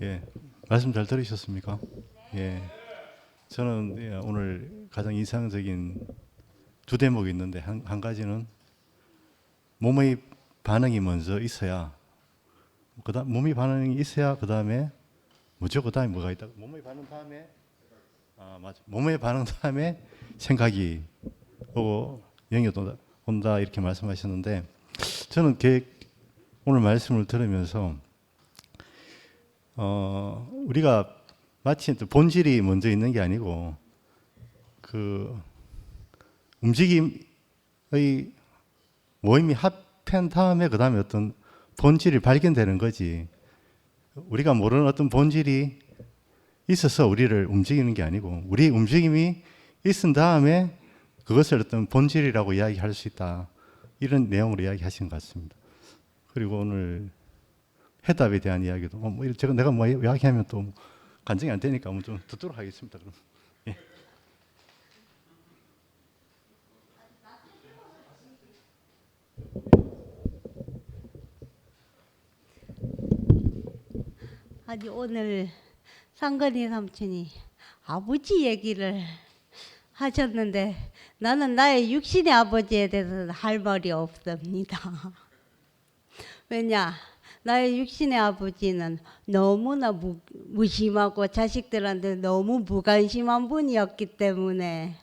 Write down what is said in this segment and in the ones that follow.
예, 말씀 잘 들으셨습니까? 예, 저는 오늘 가장 인상적인 두 대목이 있는데 한 가지는 몸의 반응이 먼저 있어야 그다음 몸의 반응이 있어야 그다음에 뭐죠? 그다음에 뭐가 있다? 몸의 반응 다음에 맞아. 몸의 반응 다음에 생각이 오고 영이 온다 이렇게 말씀하셨는데 저는 오늘 말씀을 들으면서 우리가 마치 또 본질이 먼저 있는 게 아니고 그 움직임의 모임이 합한 다음에 그 다음에 어떤 본질이 발견되는 거지. 우리가 모르는 어떤 본질이 있어서 우리를 움직이는 게 아니고 우리 움직임이 있은 다음에 그것을 어떤 본질이라고 이야기할 수 있다. 이런 내용으로 이야기하신 것 같습니다. 그리고 오늘 해답에 대한 이야기도 제가 내가 뭐 이야기하면 또 간증이 안 되니까 좀 듣도록 하겠습니다. 그럼. 예. 아니 오늘 상건이 삼촌이 아버지 얘기를 하셨는데 나는 나의 육신의 아버지에 대해서는 할 말이 없습니다. 왜냐? 나의 육신의 아버지는 너무나 무심하고 자식들한테 너무 무관심한 분이었기 때문에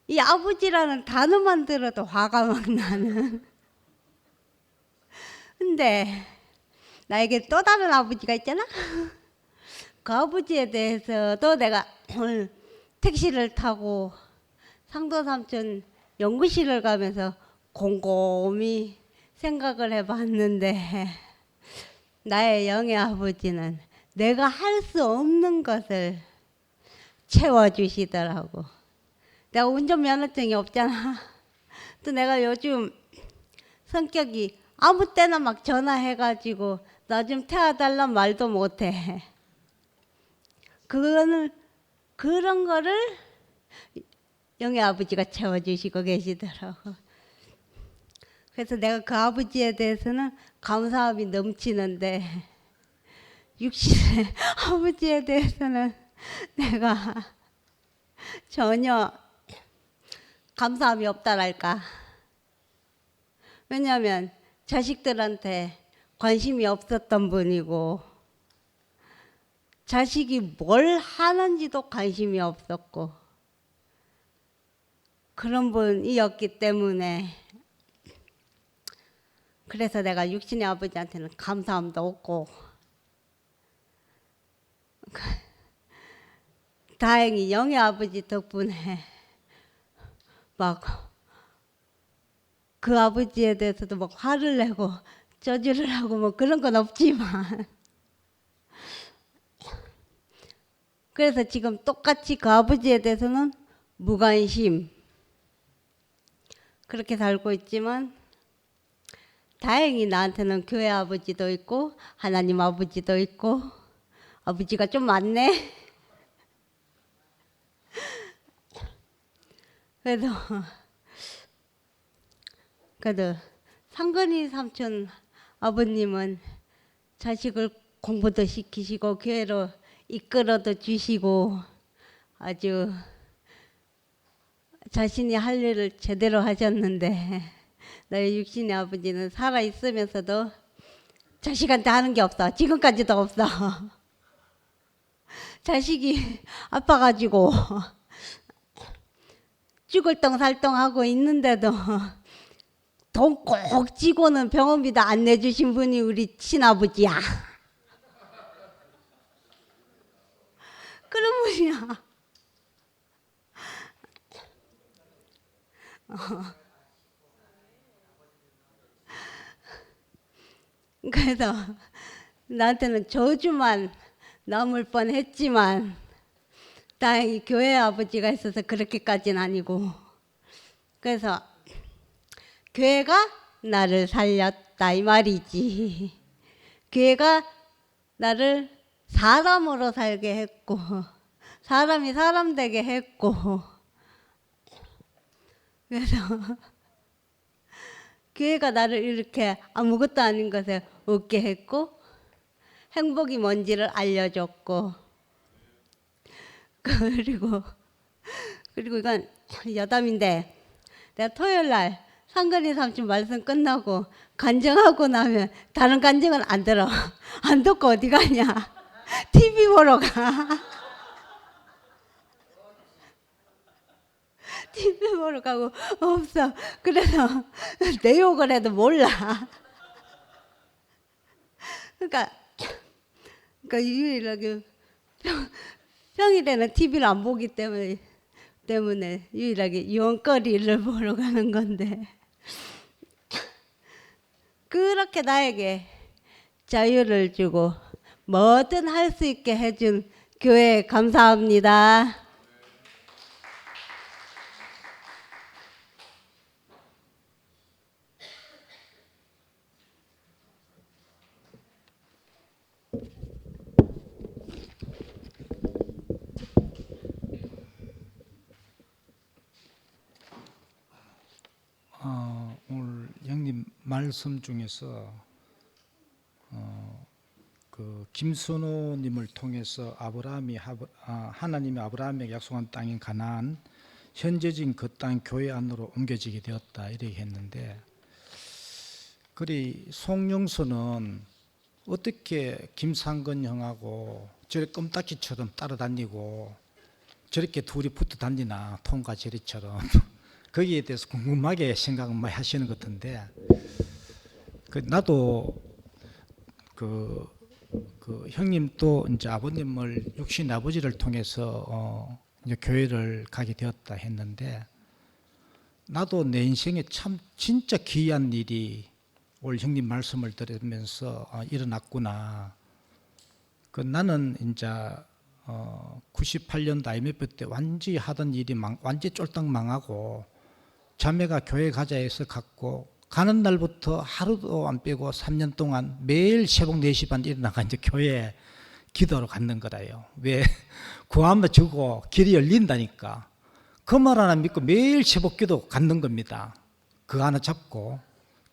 이 아버지라는 단어만 들어도 화가 막 나는. 근데 나에게 또 다른 아버지가 있잖아. 그 아버지에 대해서도 내가 오늘 택시를 타고 상도 삼촌 연구실을 가면서 곰곰이 생각을 해봤는데 나의 영의 아버지는 내가 할 수 없는 것을 채워주시더라고. 내가 운전면허증이 없잖아. 또 내가 요즘 성격이 아무 때나 막 전화해가지고 나 좀 태워달란 말도 못해. 그런 거를 영의 아버지가 채워주시고 계시더라고. 그래서 내가 그 아버지에 대해서는 감사함이 넘치는데 육신의 아버지에 대해서는 내가 전혀 감사함이 없다랄까. 왜냐하면 자식들한테 관심이 없었던 분이고 자식이 뭘 하는지도 관심이 없었고 그런 분이었기 때문에 그래서 내가 육신의 아버지한테는 감사함도 없고 다행히 영의 아버지 덕분에 막 그 아버지에 대해서도 막 화를 내고 저주를 하고 뭐 그런 건 없지만 그래서 지금 똑같이 그 아버지에 대해서는 무관심 그렇게 살고 있지만 다행히 나한테는 교회 아버지도 있고 하나님 아버지도 있고 아버지가 좀 많네. 그래도 상건이 삼촌 아버님은 자식을 공부도 시키시고 교회로 이끌어도 주시고 아주 자신이 할 일을 제대로 하셨는데 나의 육신의 아버지는 살아 있으면서도 자식한테 하는 게 없어. 지금까지도 없어. 자식이 아파가지고 죽을 똥살똥 하고 있는데도 돈 꼭 쥐고는 병원비도 안 내주신 분이 우리 친아버지야. 그런 분이야. 그래서 나한테는 저주만 넘을 뻔했지만 다행히 교회 아버지가 있어서 그렇게까지는 아니고 그래서 교회가 나를 살렸다 이 말이지. 교회가 나를 사람으로 살게 했고 사람이 사람 되게 했고 그래서 교회가 나를 이렇게 아무것도 아닌 것에 웃게 했고 행복이 뭔지를 알려줬고, 그리고 이건 여담인데, 내가 토요일 날 상근이 삼촌 말씀 끝나고 간증하고 나면 다른 간증은 안 들어. 안 듣고 어디 가냐? TV 보러 가. TV 보러 가고 없어. 그래서 내 욕을 해도 몰라. 그러니까 유일하게 평일에는 TV를 안 보기 때문에 유일하게 유언거리를 보러 가는 건데, 그렇게 나에게 자유를 주고 뭐든 할 수 있게 해준 교회에 감사합니다. 오늘 형님 말씀 중에서 그 김선호님을 통해서 하나님이 아브라함에게 약속한 땅인 가나안, 현재진 그 땅 교회 안으로 옮겨지게 되었다 이렇게 했는데, 그리 송영수는 어떻게 김상근 형하고 저렇게 껌딱지처럼 따라다니고 저렇게 둘이 붙어 다니나, 톰과 제리처럼. 거기에 대해서 궁금하게 생각을 많이 하시는 것 같은데, 나도 그 형님 또 이제 아버님을 육신 아버지를 통해서 이제 교회를 가게 되었다 했는데, 나도 내 인생에 참 진짜 귀한 일이 올 형님 말씀을 들으면서 일어났구나. 나는 이제 98년도 IMF 때 완전히 하던 일이 완전히 쫄딱 망하고, 자매가 교회 가자 해서 갔고, 가는 날부터 하루도 안 빼고 3년 동안 매일 새벽 4시 반 일어나가 이제 교회에 기도하러 갔는 거라요. 왜? 구하면 주고 길이 열린다니까. 그 말 하나 믿고 매일 새벽 기도 갔는 겁니다. 그거 하나 잡고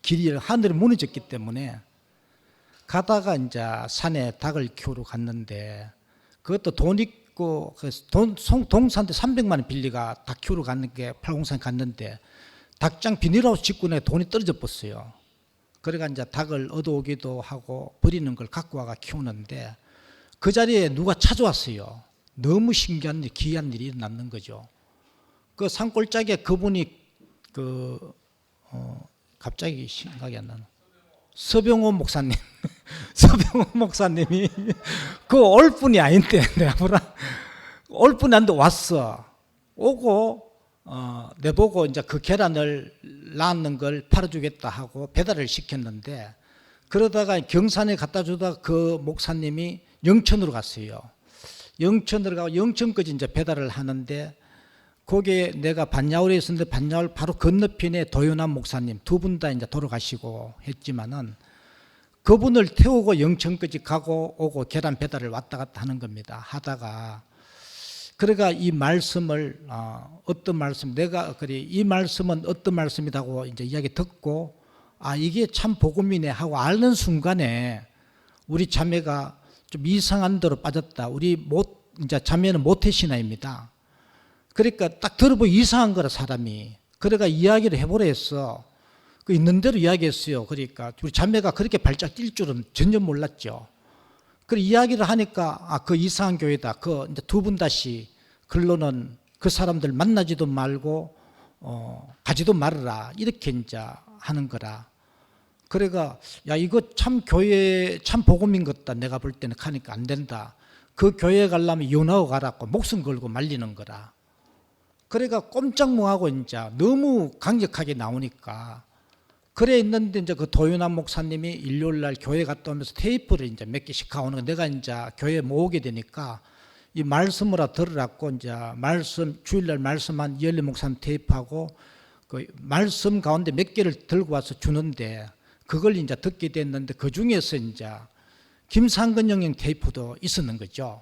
길이 하늘이 무너졌기 때문에. 가다가 이제 산에 닭을 키우러 갔는데, 그것도 돈 있고 동산대 300만 원 빌리가 닭 키우러 갔는 게 팔공산 갔는데, 닭장 비닐하우스 짓고 내 돈이 떨어져 버렸어요. 그래가 이제 닭을 얻어오기도 하고 버리는 걸 갖고 와가 키우는데, 그 자리에 누가 찾아왔어요. 너무 신기한 일, 귀한 일이 일어났는 거죠. 그 산골짜기에 그분이 갑자기 생각이 안 나는 서병호 목사님. 서병호 목사님이 그 올 분이 아닌데, 내가 올 분이 아닌데 왔어. 오고 내보고 이제 그 계란을 낳는 걸 팔아주겠다 하고 배달을 시켰는데, 그러다가 경산에 갖다 주다가 그 목사님이 영천으로 갔어요. 영천으로 가고 영천까지 이제 배달을 하는데, 거기에 내가 반야울에 있었는데, 반야울 바로 건너편에 도연한 목사님 두 분 다 이제 돌아가시고 했지만은, 그분을 태우고 영천까지 가고 오고 계란 배달을 왔다 갔다 하는 겁니다. 하다가 그러니까 이 말씀을 어떤 말씀, 이 말씀은 어떤 말씀이라고 이제 이야기 듣고, 이게 참 복음이네 하고 아는 순간에 우리 자매가 좀 이상한 데로 빠졌다. 이제 자매는 모태신앙입니다. 그러니까 딱 들어보고 이상한 거라, 사람이. 그러니까 이야기를 해보려 했어. 그 있는 대로 이야기했어요. 그러니까 우리 자매가 그렇게 발작 뛸 줄은 전혀 몰랐죠. 그 이야기를 하니까 그 이상한 교회다. 이제 두 분 다시 결론은 그 사람들 만나지도 말고 가지도 말아라. 이렇게 이제 하는 거라. 그래가 이거 참 교회 참 복음인 것 같다. 내가 볼 때는 하니까 안 된다. 그 교회에 가려면 이혼하고 가라고 목숨 걸고 말리는 거라. 그래가 꼼짝 못하고 이제 너무 강력하게 나오니까. 그래 있는데 이제 그 도윤한 목사님이 일요일 날 교회 갔다 오면서 테이프를 이제 몇 개씩 가오는 거, 내가 이제 교회에 모으게 되니까 이 말씀을 들으라고 이제 주일날 말씀한 이열리 목사님 테이프하고 그 말씀 가운데 몇 개를 들고 와서 주는데, 그걸 이제 듣게 됐는데, 그 중에서 이제 김상근 형님 테이프도 있었는 거죠.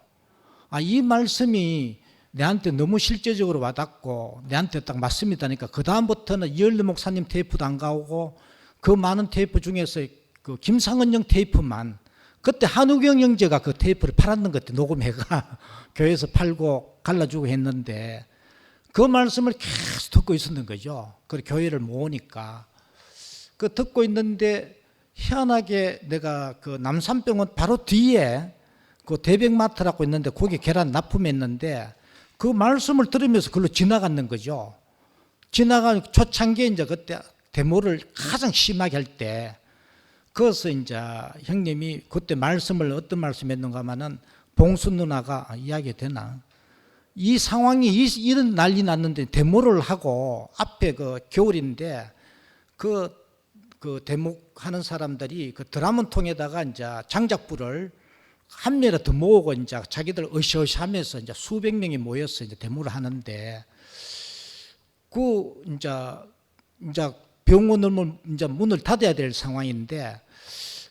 이 말씀이 내한테 너무 실제적으로 와닿고 내한테 딱 맞습니다니까, 그 다음부터는 이열리 목사님 테이프도 안 가오고 그 많은 테이프 중에서 그 김상은 형 테이프만 그때 한우경 형제가 그 테이프를 팔았는 것 같아. 녹음해가 교회에서 팔고 갈라주고 했는데 그 말씀을 계속 듣고 있었는 거죠. 그 교회를 모으니까 그 듣고 있는데 희한하게 내가 그 남산병원 바로 뒤에 그 대백마트라고 있는데 거기 계란 납품했는데 그 말씀을 들으면서 그걸로 지나갔는 거죠. 지나간 초창기에 이제 그때 데모를 가장 심하게 할 때 그래서 이제 형님이 그때 말씀을 어떤 말씀했는가 하면은 봉수 누나가 이야기 되나? 이 상황이 이런 난리 났는데 데모를 하고 앞에 그 겨울인데 그 대목하는 사람들이 그 드라문 통에다가 이제 장작불을 한 명이라 더 모으고 이제 자기들 으쌰으쌰하면서 이제 수백 명이 모여서 이제 데모를 하는데 그 이제 병원을 이제 문을 닫아야 될 상황인데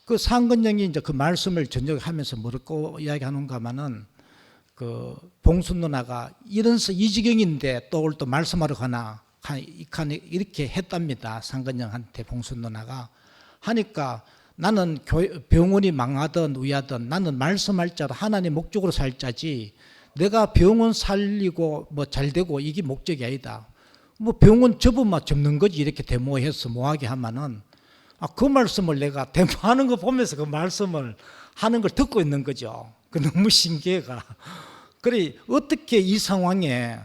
그 상근영이 이제 그 말씀을 전적하면서 뭐라고 이야기하는가 하면은 그 봉순 누나가 이 지경인데 또 오늘 또 말씀하러 가나 이렇게 했답니다. 상근영한테 봉순 누나가 하니까 나는 병원이 망하든 위하든 나는 말씀할 자로 하나님 목적으로 살 자지 내가 병원 살리고 뭐 잘되고 이게 목적이 아니다. 뭐 병원 접으면 접는 거지 이렇게 데모해서 뭐하게 하면은 그 말씀을 내가 데모하는 거 보면서 그 말씀을 하는 걸 듣고 있는 거죠. 그 너무 신기해가. 그래 어떻게 이 상황에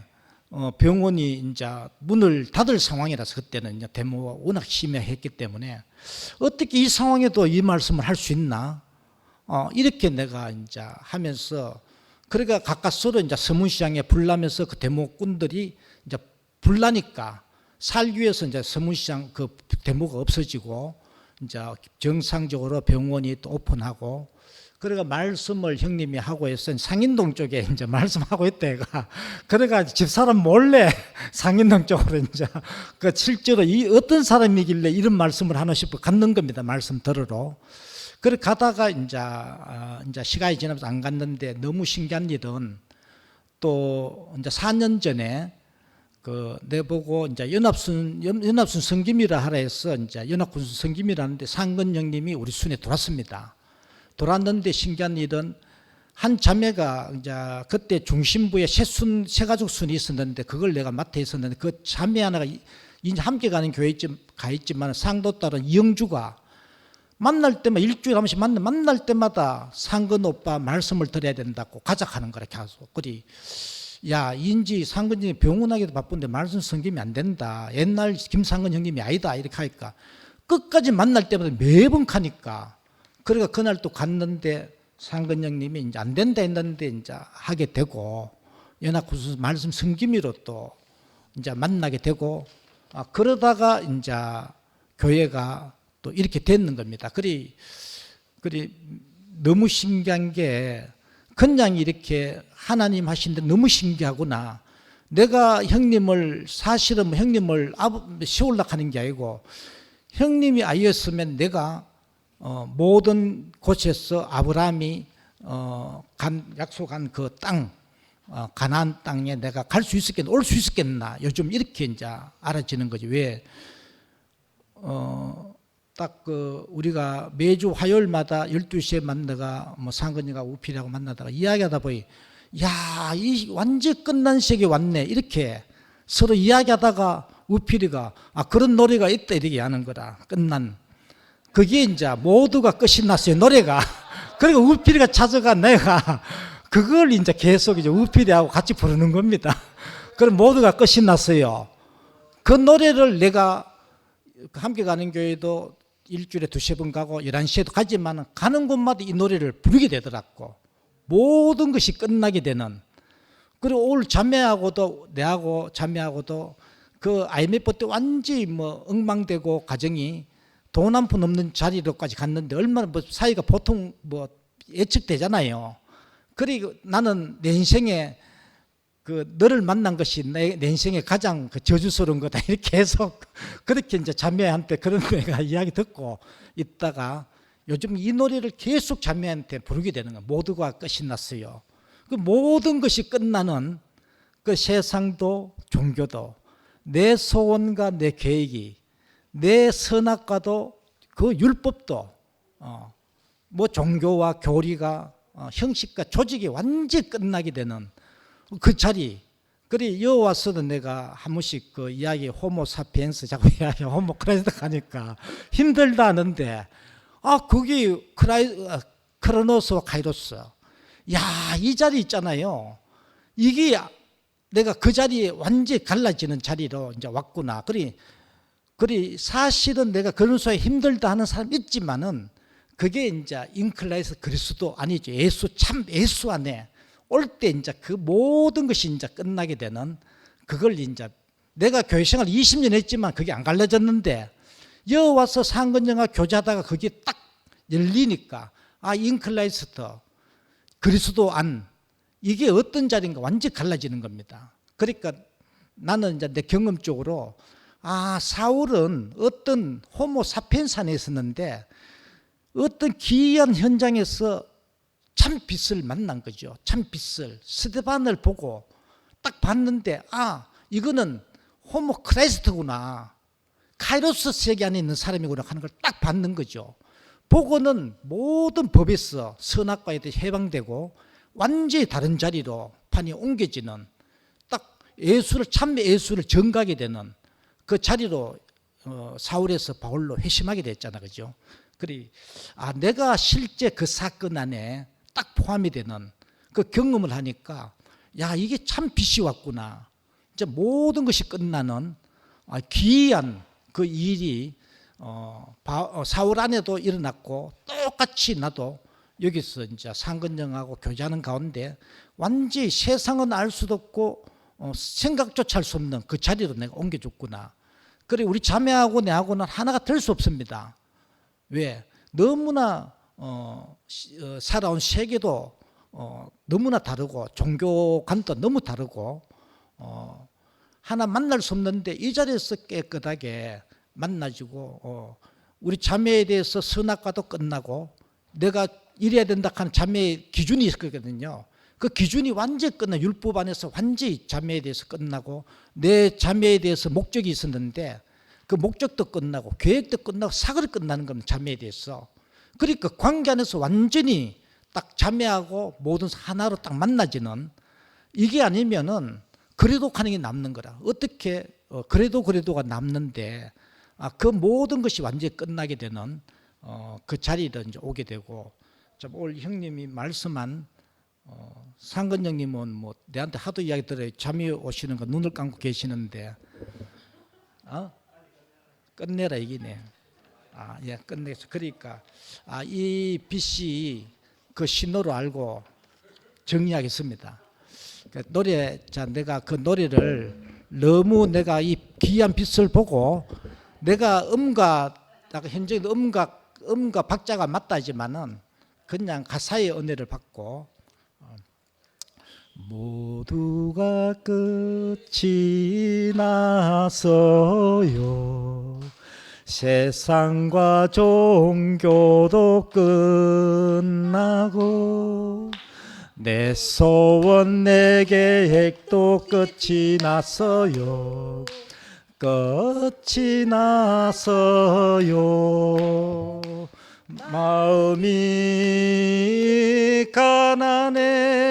병원이 이제 문을 닫을 상황이라서 그때는 이제 데모가 워낙 심했기 때문에 어떻게 이 상황에도 이 말씀을 할 수 있나? 이렇게 내가 이제 하면서 그러니까 각각 서로 이제 서문시장에 불나면서 그 데모꾼들이 이제 불나니까 살기 위해서 이제 서문시장 그 데모가 없어지고 이제 정상적으로 병원이 또 오픈하고 그러니까 말씀을 형님이 하고 있어 상인동 쪽에 이제 말씀하고 있대가 그래가 집사람 몰래 상인동 쪽으로 이제 그 실제로 이 어떤 사람이길래 이런 말씀을 하나 싶어 갔는 겁니다. 말씀 들으러. 그래 가다가 이제 시간이 지나면서 안 갔는데 너무 신기한 일은 또 이제 4년 전에 그 내보고 이제 연합순 성김이라 하라 해서 이제 연합군수 성김이라는데 상근 형님이 우리 순에 돌았습니다. 돌았는데 신기한 일은 한 자매가 이제 그때 중심부에 세 가족 순이 있었는데 그걸 내가 맡아 있었는데 그 자매 하나가 이제 함께 가는 교회에 가 있지만 상도 딸은 이영주가 만날 때마다 일주일에 한 번씩 만날 때마다 상근 오빠 말씀을 드려야 된다고 가작하는 거라 계속. 그리 야 인지 상근 형이 병원 하기도 바쁜데 말씀 성김이 안 된다. 옛날 김상근 형님이 아니다 이렇게 하니까 끝까지 만날 때마다 매번 가니까 그러니까 그날 또 갔는데 상근 형님이 이제 안 된다 했는데 이제 하게 되고 연합군수 말씀 성김이로 또 이제 만나게 되고 그러다가 이제 교회가 또 이렇게 됐는 겁니다. 그리 너무 신기한 게 그냥 이렇게 하나님 하신데 너무 신기하구나. 내가 형님을 사실은 형님을 세우려고 하는 게 아니고 형님이 아니었으면 내가 모든 곳에서 아브라함이 약속한 그 땅, 가나안 땅에 내가 갈 수 있었겠나, 올 수 있었겠나. 요즘 이렇게 이제 알아지는 거지. 왜? 딱 그 우리가 매주 화요일마다 12시에 만나가 뭐 상근이가 우필이라고 만나다가 이야기하다 보니 야, 이 완전 끝난 시기에 왔네. 이렇게 서로 이야기하다가 우필이가 그런 노래가 있다 이렇게 하는 거라. 끝난. 그게 이제 모두가 끝이 났어요. 노래가. 그러니까 우필이가 찾아가 내가 그걸 이제 계속 이제 우필이하고 같이 부르는 겁니다. 그럼 모두가 끝이 났어요. 그 노래를 내가 함께 가는 교회도 일주일에 2-3번 가고 11시에도 가지만 가는 곳마다 이 노래를 부르게 되더라고. 모든 것이 끝나게 되는. 그리고 오늘 자매하고도 내하고 자매하고도 그 IMF 때 완전히 뭐 엉망되고 가정이 돈 한 푼 없는 자리로까지 갔는데 얼마나 뭐 사이가 보통 뭐 예측되잖아요. 그리고 나는 내 인생에 그 너를 만난 것이 내 인생에 가장 그 저주스러운 거다 이렇게 해서 그렇게 이제 자매한테 그런 내가 이야기 듣고 있다가 요즘 이 노래를 계속 자매한테 부르게 되는 거야. 모두가 끝이 났어요. 그 모든 것이 끝나는 그 세상도 종교도 내 소원과 내 계획이 내 선악과도 그 율법도 뭐 종교와 교리가 형식과 조직이 완전히 끝나게 되는 그 자리. 그래 여와서도 내가 한 번씩 그 이야기 호모 사피엔스 자꾸 이야기 호모 크라이스트 가니까 힘들다 하는데 거기 크로노스와 카이로스 이 자리 있잖아요. 이게 내가 그 자리에 완전히 갈라지는 자리로 이제 왔구나. 그리 사실은 내가 그런 소에 힘들다 하는 사람 있지만은 그게 이제 인클라이스 그리스도 아니죠. 참 예수 안에 올 때 이제 그 모든 것이 이제 끝나게 되는 그걸 이제 내가 교회 생활 20년 했지만 그게 안 갈라졌는데 여와서 상근영과 교제하다가 그게 딱 열리니까 인클라이스터 그리스도 안 이게 어떤 자리인가 완전히 갈라지는 겁니다. 그러니까 나는 이제 내 경험적으로 사울은 어떤 호모 사피엔스 안에 있었는데 어떤 기이한 현장에서 참 빛을 만난 거죠. 참 빛을 스데반을 보고 딱 봤는데 이거는 호모 크라이스트구나. 카이로스 세계 안에 있는 사람이구나 하는 걸 딱 받는 거죠. 보고는 모든 법에서 선악과에 대해 해방되고 완전히 다른 자리로 판이 옮겨지는 딱 참 예수를 정각이 되는 그 자리로 사울에서 바울로 회심하게 됐잖아, 그죠? 내가 실제 그 사건 안에 딱 포함이 되는 그 경험을 하니까 이게 참 빛이 왔구나. 이제 모든 것이 끝나는 기이한 그 일이 사울 안에도 일어났고 똑같이 나도 여기서 이제 상근영하고 교제하는 가운데 완전히 세상은 알 수도 없고 생각조차 할 수 없는 그 자리로 내가 옮겨줬구나. 우리 자매하고 내하고는 하나가 될 수 없습니다. 왜? 너무나 살아온 세계도 너무나 다르고 종교관도 너무 다르고 하나 만날 수 없는데 이 자리에서 깨끗하게 만나지고 우리 자매에 대해서 선악과도 끝나고 내가 이래야 된다 하는 자매의 기준이 있거든요. 그 기준이 완전히 끝나 율법 안에서 완전히 자매에 대해서 끝나고 내 자매에 대해서 목적이 있었는데 그 목적도 끝나고 계획도 끝나고 사거리 끝나는 겁니다. 자매에 대해서. 그러니까 관계 안에서 완전히 딱 자매하고 모든 하나로 딱 만나지는 이게 아니면은 그래도 하는 게 남는 거라. 어떻게 그래도가 남는데 그 모든 것이 완전히 끝나게 되는 그 자리로 이제 오게 되고 오늘 형님이 말씀한 상근 형님은 뭐 내한테 하도 이야기 들어요. 잠이 오시는 거 눈을 감고 계시는데 끝내라 이기네. 예, 끝내서 그러니까 이 빛이 그 신호로 알고 정리하겠습니다. 내가 그 노래를 너무 내가 이 귀한 빛을 보고 내가 현재도 음과 박자가 맞다지만은 그냥 가사의 은혜를 받고 모두가 끝이 나서요 세상과 종교도 끝나고 내 소원 내 계획도 끝이 났어요 끝이 나서요 마음이 가난해지고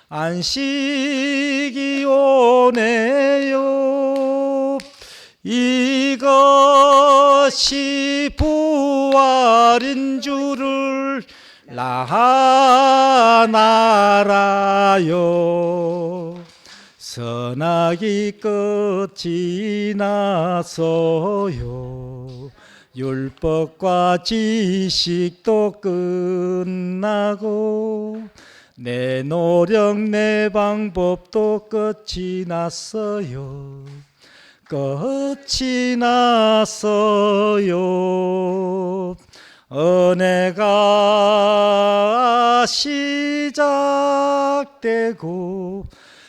안식이 오네요 이것이 부활인 줄을 나 알아요 선악이 끝이 나서요 율법과 지식도 끝나고 내 노력 내 방법도 끝이 났어요 끝이 났어요 은혜가 시작되고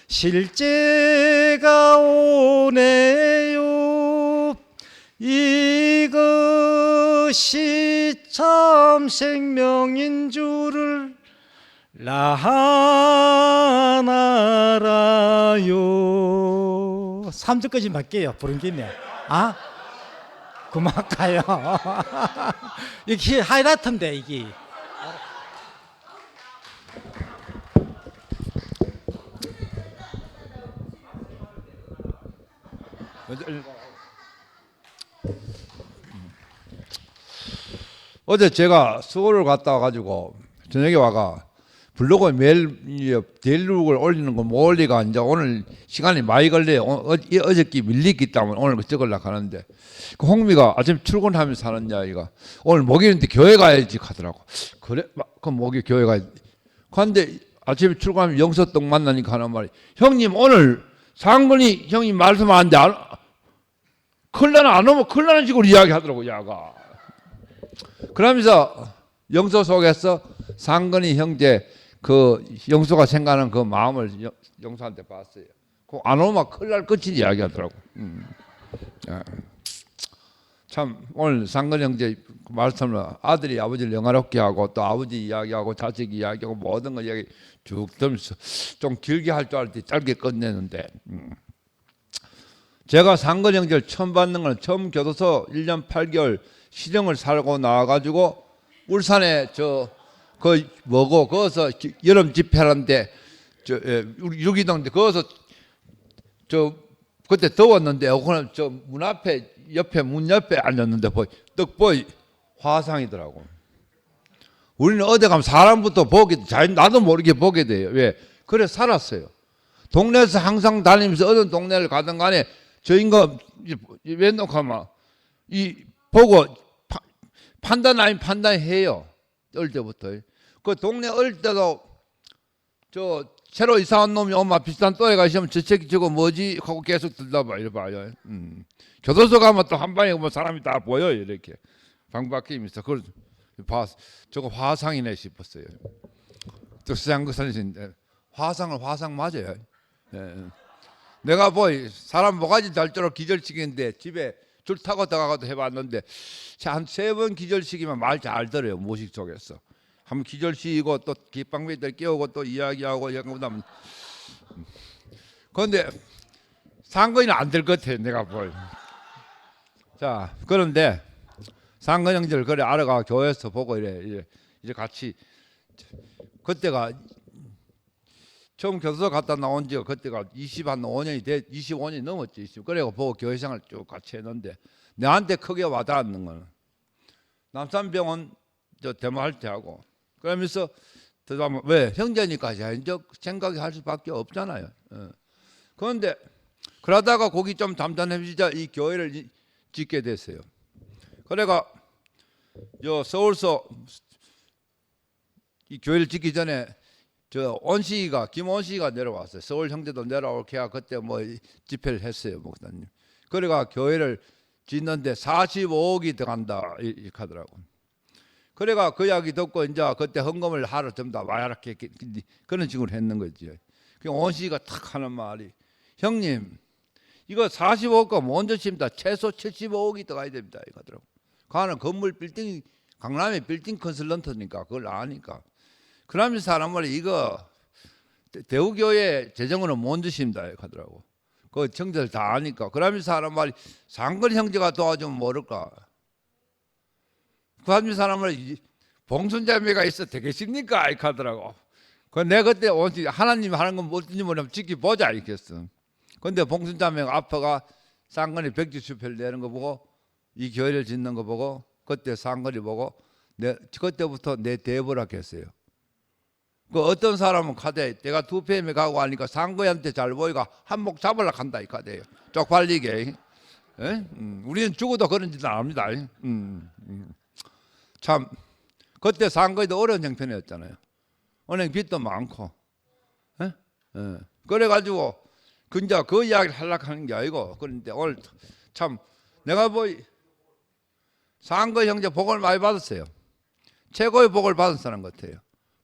실제가 오네요 이것이 참 생명인 줄을 나 알아요 3절까지 맞게요 부른 김에 그만 가요. 이게 하이라이트인데 이게. 어제 제가 서울을 갔다 와가지고 저녁에 와가 블로그에 매일 데일룩을 올리는 거 못 올리가 이제 오늘 시간이 많이 걸려요. 어저께 밀리기 때문에 오늘 찍으려고 하는데 그 홍미가 아침 출근하면서 하는 이야기가 오늘 목요일인데 교회 가야지 하더라고. 그래? 그럼 목요일 교회 가야지. 그런데 아침에 출근하면 영서동 만나니까 하는 말이 형님 오늘 상근이 형님 말씀 안 돼. 큰일 나는 안 오면 큰일 나는 식으로 이야기하더라고 야가. 그러면서 영서 속에서 상근이 형제 그 영수가 생각하는 그 마음을 영수한테 봤어요. 그 안 오면 큰일 날 끝이 이야기하더라고. 참 오늘 상근 형제 말씀을 아들이 아버지를 영화롭게 하고 또 아버지 이야기하고 자식 이야기하고 모든 걸 이야기 쭉 들으면서 좀 길게 할 줄 알았더니 짧게 끝내는데 제가 상근 형제를 처음 받는 건 처음 교도소 1년 8개월 실형을 살고 나와가지고 울산에 그 뭐고 거기서 여름 집회하는데 우리 유기동인데 거기서 그때 더웠는데 그는 저 문 앞에 옆에 문 옆에 앉았는데 떡 보이 화상이더라고. 우리는 어디 가면 사람부터 보게 나도 모르게 보게 돼요. 왜? 그래 살았어요. 동네에서 항상 다니면서 어떤 동네를 가든 간에 저 인간 왜 놓고만 이 보고 판단 아닌 판단해요. 어릴 때부터. 그 동네 어릴 때도 저 새로 이사 온 놈이 엄마 비슷한 또래 가시면 저 새끼 저거 뭐지 하고 계속 들다봐 이래 봐요. 교도소 가면 또 한 방에 뭐 사람이 다 보여요 이렇게 방바뀌면서 그걸 봐 저거 화상이네 싶었어요. 또 세상 그 선생님 화상 맞아요. 예. 내가 사람 모가지 달도록 기절시키는데 집에 줄 타고 들어가도 해봤는데 한 3번 기절시키면 말 잘 들어요. 무식 속에서 한번 기절시키고 또 깃방배들 깨우고 또 이야기하고 그다음 그런데 상근이는 안 될 것 같아 내가 자 그런데 상근 형제를 그래 알아가 교회에서 보고 이래 같이 그때가 처음 교도소 갔다 나온 지가 그때가 25년이 넘었지. 그래고 보고 교회생활 쭉 같이 했는데 내한테 크게 와닿는 거는 남산병원 저 데모할 때 하고 그러면서 왜 형제니까 자연적 생각이 할 수밖에 없잖아요. 그런데 그러다가 거기 좀 담담해지자 이 교회를 짓게 됐어요. 그래가 서울서 이 교회를 짓기 전에 김원식이가 내려왔어요. 서울 형제도 내려올 게야 그때 뭐 집회를 했어요, 목사님. 그래가 교회를 짓는데 45억이 들어간다 이렇게 하더라고. 그래가 그 이야기 듣고 이제 그때 헌금을 하러 전부 다 와야 이렇게 그런 식으로 했는 거지. 그 원식이가 탁 하는 말이 형님 이거 45억가 먼저 칩니다. 최소 75억이 들어가야 됩니다. 이거 하더라고. 가는 건물 빌딩 강남의 빌딩 컨설런트니까 그걸 아니까. 그러면서 사람을 이거 대우교회 재정으로 못 주십니다 하더라고. 그 형제들 다 아니까. 그러면서 사람 말이 상근 형제가 도와주면 모를까. 그 사람을 봉순자매가 있어 되겠습니까? 이렇게 하더라고. 내가 그때 하나님 하는 건 뭐든지 모르면 지켜보자 이렇게 했어. 근데 봉순자매가 아빠가 상근이 백지수표를 내는 거 보고 이 교회를 짓는 거 보고 그때 상근이 보고 그때부터 내 대보라 했어요. 그 어떤 사람은 카대 내가 2PM에 가고 하니까 상거한테 잘 보이가 한몫 잡으려 한다 이 카대요. 쪽팔리게. 우리는 죽어도 그런 짓 안 합니다. 참 그때 상거에도 어려운 형편이었잖아요. 은행 빚도 많고. 그래가지고 근자 그 이야기를 하려고 하는 게 아니고 그런데 오늘 참 내가 상거 형제 복을 많이 받았어요. 최고의 복을 받은 사람 같아요.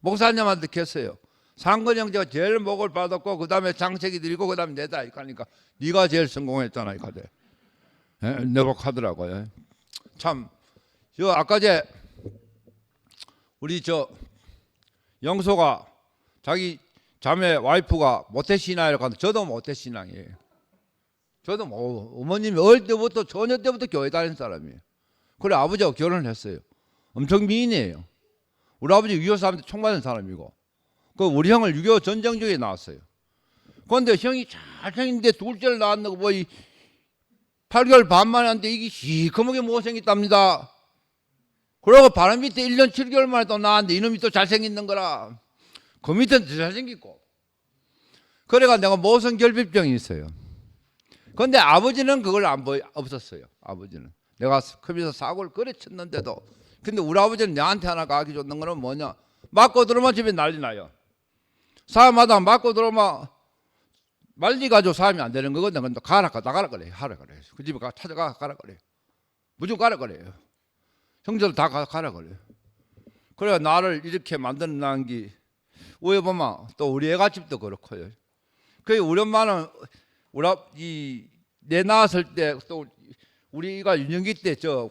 목사님한테 했어요. 상근 형제가 제일 복을 받았고 그 다음에 장책이 드리고 그 다음에 내다 하니까 네가 제일 성공했잖아 이 카드. 내 복 하더라고요. 참 아까 우리 영소가 자기 자매 와이프가 모태신앙이라고 하는데 저도 모태신앙이에요. 저도 뭐 어머님이 어릴 때부터 처녀 때부터 교회 다니는 사람이에요. 그래 아버지하고 결혼을 했어요. 엄청 미인이에요. 우리 아버지 6.25 사람한테 총 맞은 사람이고 그 우리 형을 6.25 전쟁 중에 낳았어요. 그런데 형이 잘생긴데 둘째를 낳았는데 뭐 8개월 반 만에 한데 이게 시커멓게 못생겼답니다. 그러고 바람 밑에 1년 7개월 만에 또 낳았는데 이놈이 또 잘생겼는 거라. 그 밑에는 더 잘생겼고. 그래가 내가 모성결핍증이 있어요. 그런데 아버지는 그걸 없었어요. 아버지는. 내가 크면서 사고를 그래 쳤는데도. 근데 우리 아버지는 내한테 하나 가르쳐 줬는 거는 뭐냐. 맞고 들어오면 집에 난리 나요. 사람마다 맞고 들어오면 말리 가지고 사람이 안 되는 거거든요. 근데 나가라 그래. 하라 그래. 그 집에 찾아가 가라 그래. 무조건 가라 그래요. 형제들 다 가라 그래. 그래 나를 이렇게 만들어낸 게 우리 보면 또 우리 애가집도 그렇고요. 그 우리 엄마는 내 낳았을 때 또 우리가 유년기 때 저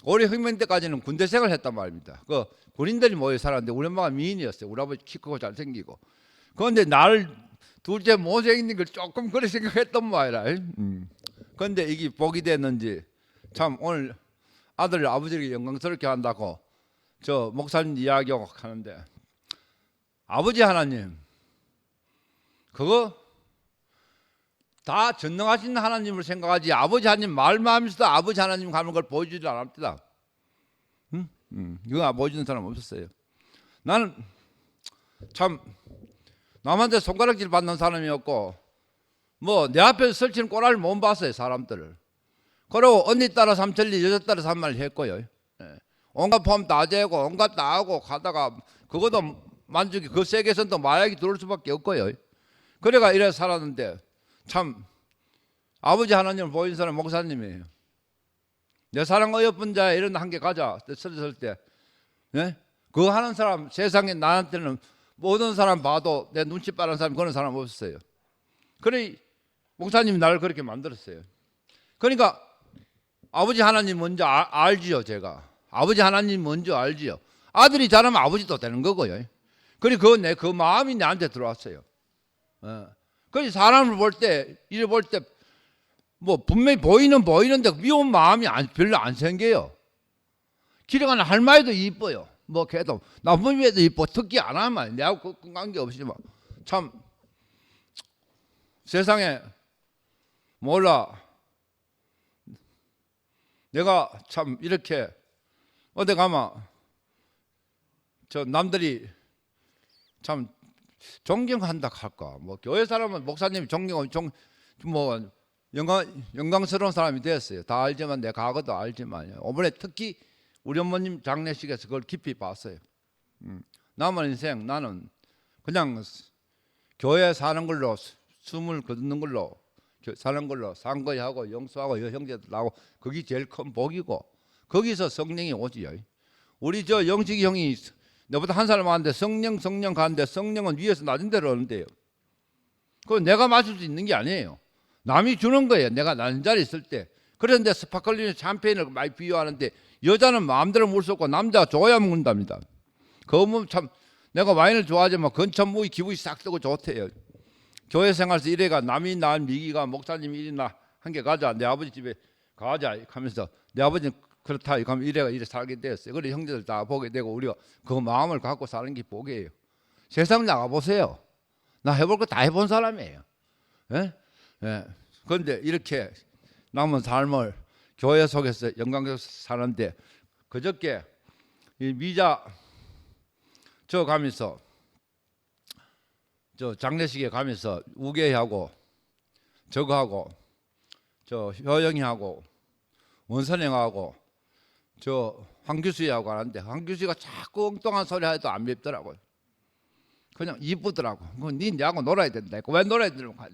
올해 혁명 때까지는 군대 생활을 했단 말입니다. 그 군인들이 모여 살았는데 우리 엄마가 미인이었어요. 우리 아버지 키 크고 잘생기고. 그런데 나를 둘째 못생긴 걸 조금 그렇게 생각했단 말이야. 그런데 이게 복이 됐는지 참 오늘 아들을 아버지에게 영광스럽게 한다고 저 목사님 이야기하고 하는데 아버지 하나님 그거 다 전능하신 하나님을 생각하지 아버지 하나님 말만 하면서도 아버지 하나님 가는 걸 보여주지 않았다. 이거 보여주는 사람 없었어요. 나는 참 남한테 손가락질 받는 사람이었고 뭐 내 앞에서 설치는 꼬라를 못 봤어요. 사람들을. 그리고 언니 따라 삼천리 여자 따라 삼만리 했고요. 온갖 포함 다 재고 온갖 다 하고 가다가 그것도 만족이 그 세계에서는 또 마약이 들어올 수밖에 없고요. 그래가 이래 살았는데 참 아버지 하나님을 보인 사람 목사님이에요. 내 사랑 어여쁜 자 이런 한 개 가자 설했을 때 그거 하는 사람 세상에 나한테는 모든 사람 봐도 내 눈치 빠른 사람 그런 사람 없었어요. 그래 목사님이 나를 그렇게 만들었어요. 그러니까 아버지 하나님 먼저 알지요. 제가 아버지 하나님 먼저 알지요. 아들이 자라면 아버지도 되는 거고요. 그리고 그 마음이 내한테 들어왔어요. 그래서 사람을 볼 때 이래 볼 때 뭐 분명히 보이는데 미운 마음이 별로 안 생겨요. 길에 가는 할머니도 이뻐요. 뭐 걔도 나무미에도 이뻐. 특히 안 하면 내하고 그 관계 없이만 참 세상에 몰라. 내가 참 이렇게 어디 가면 저 남들이 참 존경한다 할까. 뭐 교회 사람은 목사님이 뭐 영광스러운 사람이 되었어요. 다 알지만 내 과거도 알지만요. 이번에 특히 우리 어머님 장례식에서 그걸 깊이 봤어요. 남은 인생 나는 그냥 교회 사는 걸로 숨을 거두는 걸로 사는 걸로 상거하고 영수하고 형제들 나고 그게 제일 큰 복이고 거기서 성령이 오지요. 우리 저 영식이 형이 너보다 한 살 많은데 성령 가는데 성령은 위에서 낮은 데로 오는데요. 그건 내가 마실 수 있는 게 아니에요. 남이 주는 거예요. 내가 낮은 자리에 있을 때. 그런데 스파클링 샴페인을 많이 비유하는데 여자는 마음대로 물 쏟고 남자가 좋아야 먹는답니다. 그거 참 내가 와인을 좋아하지만 그건 참 뭐 기분이 싹 뜨고 좋대요. 교회 생활에서 이래가 남이 낳은 미기가 목사님이 이리나 한 개 가자. 내 아버지 집에 가자 하면서 내 아버지는 그렇다 하면 이래가 이래 살게 되었어요. 그래 형제들 다 보게 되고 우리가 그 마음을 갖고 사는 게 복이에요. 세상 나가보세요. 나 해볼 거 다 해본 사람이에요. 그런데 이렇게 남은 삶을 교회 속에서 영광에서 사는데 그저께 이 미자 저 가면서 저 장례식에 가면서 우계하고 저거하고 저 효영이하고 원선행하고 저 황규수하고 하는데 황규수가 자꾸 엉뚱한 소리 해도 안 밉더라고요. 그냥 이쁘더라고. 니 내하고 놀아야 된다. 왜 놀아야 되는 거야?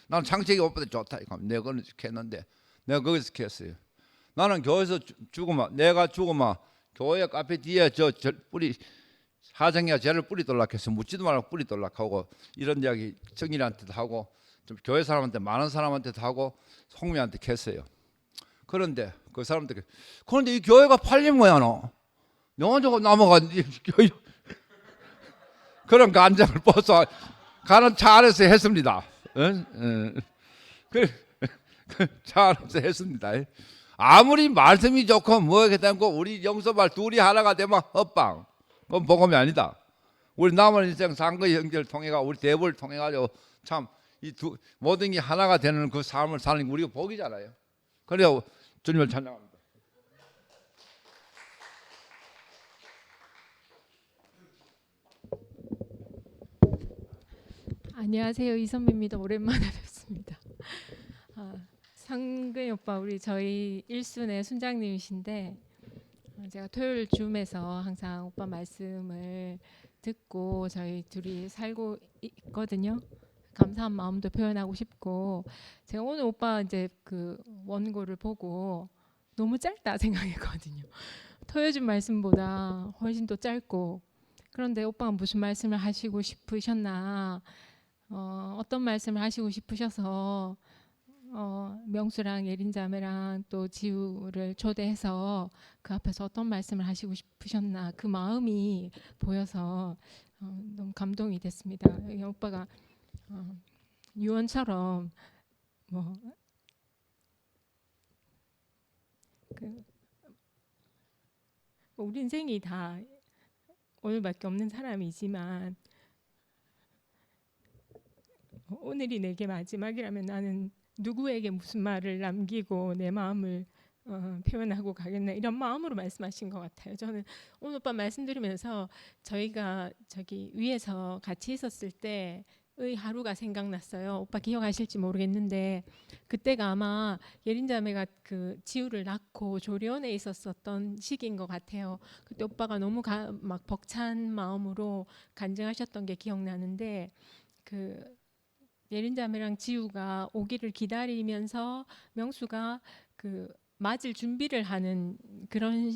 나는 창식이 오빠도 좋다. 내가 그런 식 했는데 내가 거기서 했어요. 나는 교회에서 내가 죽으면 교회 카페 뒤에 저 뿌리 하정이가 쟤를 뿌리 돌락해서 묻지도 말고 뿌리 돌락하고 이런 이야기 정일한테도 하고 좀 교회 사람한테 많은 사람한테도 하고 홍미한테 했어요. 그런데 그 사람들 그런데 이 교회가 팔린 거야 너. 너 저거 넘어간 그런 간장을 벗어 가는 차 안에서 했습니다. 차 안에서 했습니다. 아무리 말씀이 좋고 뭐겠다고 우리 영서발 둘이 하나가 되면 헛방. 그건 복음이 아니다. 우리 남은 인생 상거 형제를 통해가 우리 대부를 통해 가지고 참 이 모든 게 하나가 되는 그 삶을 사는 게 우리가 복이잖아요. 그래요 주님을 찬양합니다. 안녕하세요. 이선미입니다. 오랜만에 뵙습니다. 상근 오빠 우리 저희 일순의 순장님이신데 제가 토요일 줌에서 항상 오빠 말씀을 듣고 저희 둘이 살고 있거든요. 감사한 마음도 표현하고 싶고 제가 오늘 오빠 이제 그 원고를 보고 너무 짧다 생각했거든요. 토요일 줌 말씀보다 훨씬 더 짧고 그런데 오빠가 무슨 말씀을 하시고 싶으셨나 어떤 말씀을 하시고 싶으셔서 명수랑 예린 자매랑 또 지우를 초대해서 그 앞에서 어떤 말씀을 하시고 싶으셨나 그 마음이 보여서 너무 감동이 됐습니다. 오빠가 유언처럼 뭐 우리 인생이 다 오늘밖에 없는 사람이지만 오늘이 내게 마지막이라면 나는 누구에게 무슨 말을 남기고 내 마음을 표현하고 가겠나 이런 마음으로 말씀하신 것 같아요. 저는 오늘 오빠 말씀드리면서 저희가 저기 위에서 같이 있었을 때의 하루가 생각났어요. 오빠 기억하실지 모르겠는데 그때가 아마 예린 자매가 그 지우를 낳고 조리원에 있었던 시기인 것 같아요. 그때 오빠가 너무 막 벅찬 마음으로 간증하셨던 게 기억나는데 그 예린 자매랑 지우가 오기를 기다리면서 명수가 그 맞을 준비를 하는 그런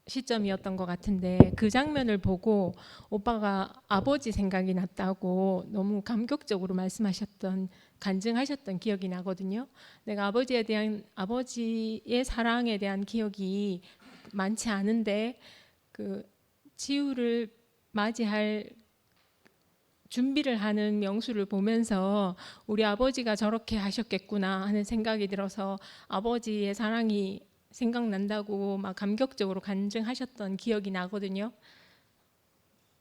시점이었던 것 같은데 그 장면을 보고 오빠가 아버지 생각이 났다고 너무 감격적으로 말씀하셨던 간증하셨던 기억이 나거든요. 내가 아버지의 사랑에 대한 기억이 많지 않은데 그 지우를 맞이할 준비를 하는 명수를 보면서 우리 아버지가 저렇게 하셨겠구나 하는 생각이 들어서 아버지의 사랑이 생각난다고 막 감격적으로 간증하셨던 기억이 나거든요.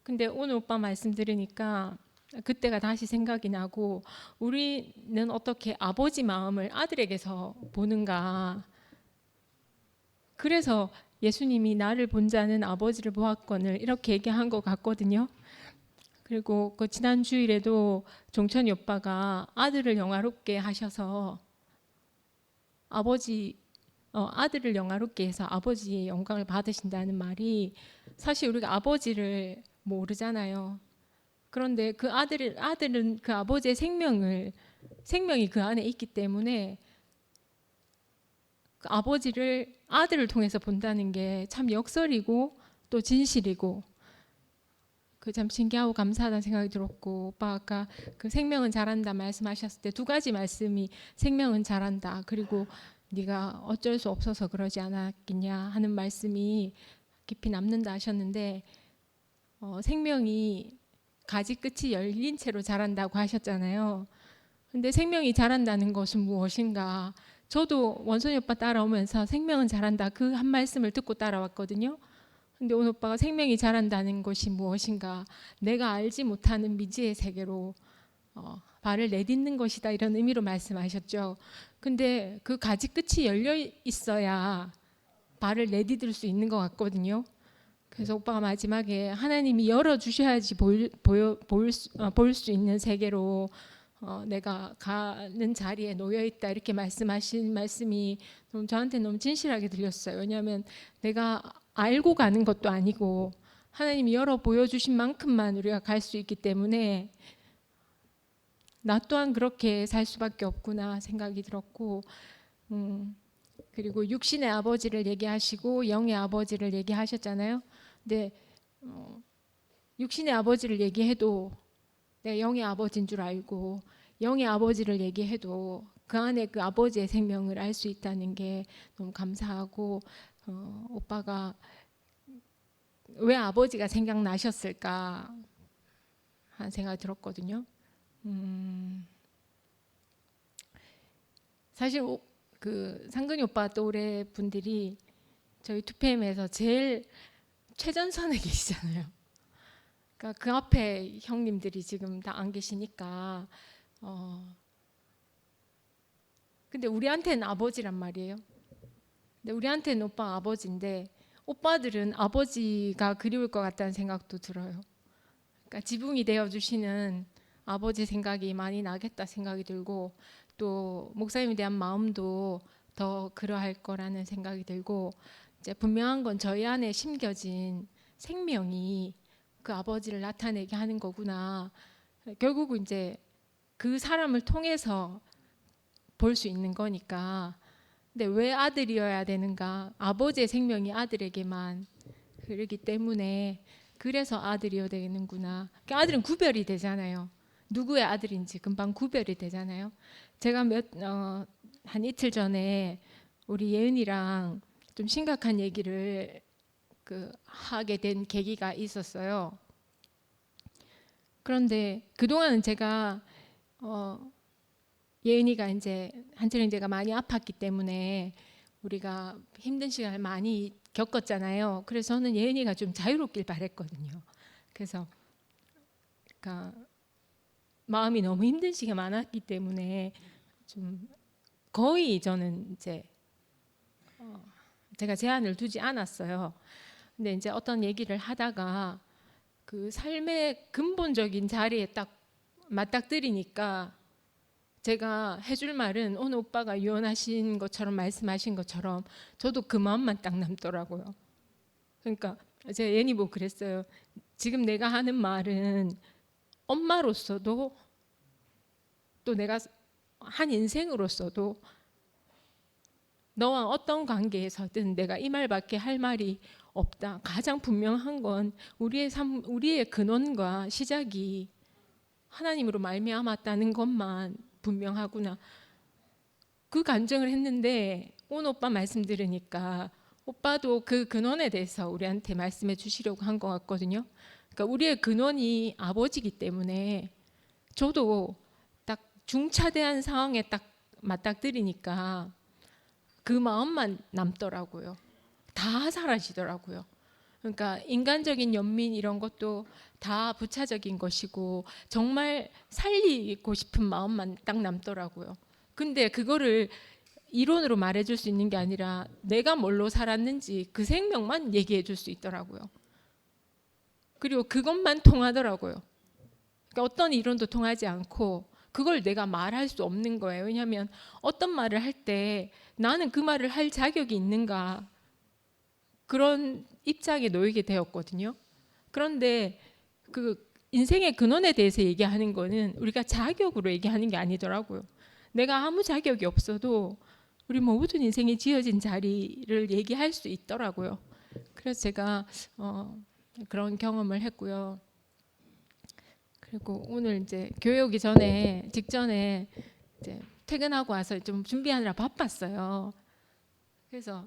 근데 오늘 오빠 말씀 들으니까 그때가 다시 생각이 나고 우리는 어떻게 아버지 마음을 아들에게서 보는가. 그래서 예수님이 나를 본 자는 아버지를 보았거늘 이렇게 얘기한 것 같거든요. 그리고 그 지난 주일에도 종천이 오빠가 아들을 영화롭게 하셔서 아들을 영화롭게 해서 아버지의 영광을 받으신다는 말이 사실 우리가 아버지를 모르잖아요. 그런데 그 아들은 그 아버지의 생명이 그 안에 있기 때문에 그 아들을 통해서 본다는 게 참 역설이고 또 진실이고 그 참 신기하고 감사하다는 생각이 들었고 오빠 아까 그 생명은 잘한다 말씀하셨을 때 두 가지 말씀이 생명은 잘한다 그리고 네가 어쩔 수 없어서 그러지 않았겠냐 하는 말씀이 깊이 남는다 하셨는데 생명이 가지 끝이 열린 채로 자란다고 하셨잖아요. 근데 생명이 자란다는 것은 무엇인가? 저도 원선이 오빠 따라오면서 생명은 자란다 그 한 말씀을 듣고 따라왔거든요. 근데 오늘 오빠가 생명이 자란다는 것이 무엇인가? 내가 알지 못하는 미지의 세계로 발을 내딛는 것이다 이런 의미로 말씀하셨죠. 근데 그 가지 끝이 열려 있어야 발을 내디딜 수 있는 것 같거든요. 그래서 오빠가 마지막에 하나님이 열어주셔야지 볼 수 있는 세계로 내가 가는 자리에 놓여있다 이렇게 말씀하신 말씀이 저한테 너무 진실하게 들렸어요. 왜냐하면 내가 알고 가는 것도 아니고 하나님이 열어 보여주신 만큼만 우리가 갈 수 있기 때문에 나 또한 그렇게 살 수밖에 없구나 생각이 들었고 그리고 육신의 아버지를 얘기하시고 영의 아버지를 얘기하셨잖아요. 근데 육신의 아버지를 얘기해도 내가 영의 아버지인 줄 알고 영의 아버지를 얘기해도 그 안에 그 아버지의 생명을 알 수 있다는 게 너무 감사하고 오빠가 왜 아버지가 생각나셨을까 하는 생각이 들었거든요. 사실 그 상근이 오빠 또래 분들이 저희 2PM에서 제일 최전선에 계시잖아요. 그러니까 그 앞에 형님들이 지금 다 안 계시니까 근데 우리한테는 아버지란 말이에요. 근데 우리한테는 오빠 아버지인데 오빠들은 아버지가 그리울 것 같다는 생각도 들어요. 그러니까 지붕이 되어 주시는 아버지 생각이 많이 나겠다 생각이 들고 또 목사님에 대한 마음도 더 그러할 거라는 생각이 들고 이제 분명한 건 저희 안에 심겨진 생명이 그 아버지를 나타내게 하는 거구나. 결국은 이제 그 사람을 통해서 볼 수 있는 거니까. 근데 왜 아들이어야 되는가? 아버지의 생명이 아들에게만 그러기 때문에 그래서 아들이어야 되는구나. 그러니까 아들은 구별이 되잖아요. 누구의 아들인지 금방 구별이 되잖아요. 제가 한 이틀 전에 우리 예은이랑 좀 심각한 얘기를 하게 된 계기가 있었어요. 그런데 그동안은 제가 예은이가 이제 한철이 제가 많이 아팠기 때문에 우리가 힘든 시간을 많이 겪었잖아요. 그래서 저는 예은이가 좀 자유롭길 바랬거든요. 그래서 그러니까 마음이 너무 힘든 시기가 많았기 때문에 좀 거의 저는 이제 제가 제한을 두지 않았어요. 근데 이제 어떤 얘기를 하다가 그 삶의 근본적인 자리에 딱 맞닥뜨리니까 제가 해줄 말은 오늘 오빠가 유언하신 것처럼 말씀하신 것처럼 저도 그 마음만 딱 남더라고요. 그러니까 제가 예니 보고 그랬어요. 지금 내가 하는 말은 엄마로서도 또 내가 한 인생으로서도 너와 어떤 관계에서든 내가 이 말밖에 할 말이 없다. 가장 분명한 건 우리의 삶, 우리의 근원과 시작이 하나님으로 말미암았다는 것만 분명하구나. 그 간증을 했는데 오늘 오빠 말씀 들으니까 오빠도 그 근원에 대해서 우리한테 말씀해 주시려고 한 것 같거든요. 그러니까 우리의 근원이 아버지이기 때문에 저도 딱 중차대한 상황에 딱 맞닥뜨리니까 그 마음만 남더라고요. 다 사라지더라고요. 그러니까 인간적인 연민 이런 것도 다 부차적인 것이고 정말 살리고 싶은 마음만 딱 남더라고요. 근데 그거를 이론으로 말해줄 수 있는 게 아니라 내가 뭘로 살았는지 그 생명만 얘기해 줄 수 있더라고요. 그리고 그것만 통하더라고요. 그러니까 어떤 이론도 통하지 않고 그걸 내가 말할 수 없는 거예요. 왜냐하면 어떤 말을 할 때 나는 그 말을 할 자격이 있는가 그런 입장에 놓이게 되었거든요. 그런데 그 인생의 근원에 대해서 얘기하는 거는 우리가 자격으로 얘기하는 게 아니더라고요. 내가 아무 자격이 없어도 우리 모든 인생이 지어진 자리를 얘기할 수 있더라고요. 그래서 제가 그런 경험을 했고요. 그리고 오늘 이제 교회 오기 전에 직전에 이제 퇴근하고 와서 좀 준비하느라 바빴어요. 그래서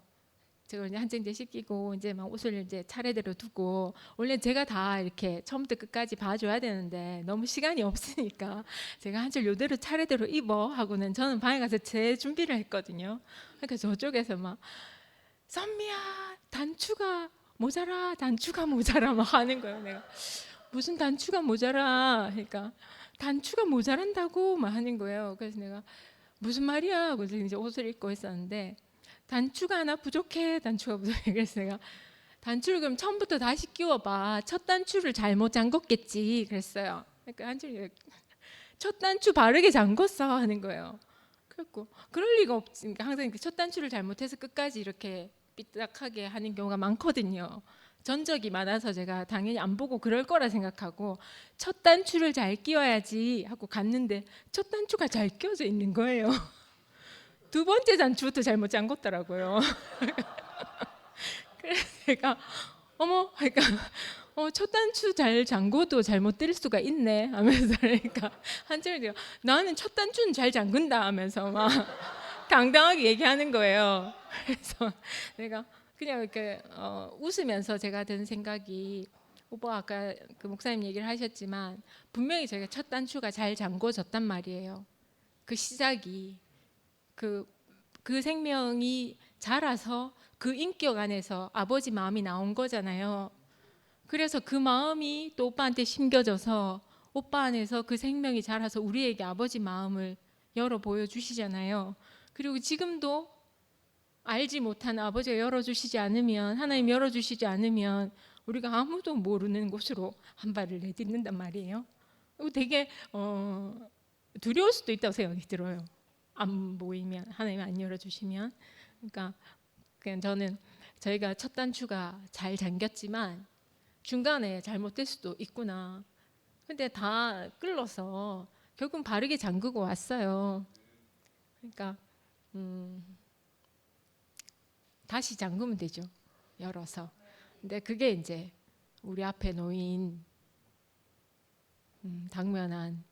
제가 이제 한층 이제 씻기고 이제 막 옷을 이제 차례대로 두고 원래 제가 다 이렇게 처음부터 끝까지 봐줘야 되는데 너무 시간이 없으니까 제가 한철 요대로 차례대로 입어 하고는 저는 방에 가서 제 준비를 했거든요. 그러니까 저쪽에서 막 선미야 단추가 모자라 단추가 모자라 막 하는 거예요. 내가 무슨 단추가 모자라 그러니까 단추가 모자란다고 막 하는 거예요. 그래서 내가 무슨 말이야 하고 이제 옷을 입고 있었는데 단추가 하나 부족해 단추가 부족해. 그래서 내가 단추를 그럼 처음부터 다시 끼워봐. 첫 단추를 잘못 잠궜겠지 그랬어요. 그러니까 한줄이 첫 단추 바르게 잠궜어 하는 거예요. 그래갖고 그럴 리가 없지. 그러니까 항상 첫 단추를 잘못해서 끝까지 이렇게 삐딱하게 하는 경우가 많거든요. 전적이 많아서 제가 당연히 안 보고 그럴 거라 생각하고 첫 단추를 잘 끼워야지 하고 갔는데 첫 단추가 잘 끼워져 있는 거예요. 두 번째 단추부터 잘못 잠궜더라고요. 그래서 제가 어머 그러니까 첫 단추 잘 잠궈도 잘못 뜰 수가 있네 하면서 그러니까 한철이가 나는 첫 단추는 잘 잠근다 하면서 막 당당하게 얘기하는 거예요. 그래서 내가 그냥 이렇게 웃으면서 제가 든 생각이 오빠 아까 그 목사님 얘기를 하셨지만 분명히 저희가 첫 단추가 잘 잠궈졌단 말이에요. 그 시작이 그 생명이 자라서 그 인격 안에서 아버지 마음이 나온 거잖아요. 그래서 그 마음이 또 오빠한테 심겨져서 오빠 안에서 그 생명이 자라서 우리에게 아버지 마음을 열어 보여주시잖아요. 그리고 지금도 알지 못한 아버지가 열어주시지 않으면, 하나님 열어주시지 않으면 우리가 아무도 모르는 곳으로 한 발을 내딛는단 말이에요. 그리고 되게 두려울 수도 있다고 생각이 들어요. 안 보이면, 하나님 안 열어주시면. 그러니까 그냥 저는 저희가 첫 단추가 잘 잠겼지만 중간에 잘못될 수도 있구나. 근데 다 끌러서 결국은 바르게 잠그고 왔어요. 그러니까 다시 잠그면 되죠. 열어서. 근데 그게 이제 우리 앞에 놓인 당면한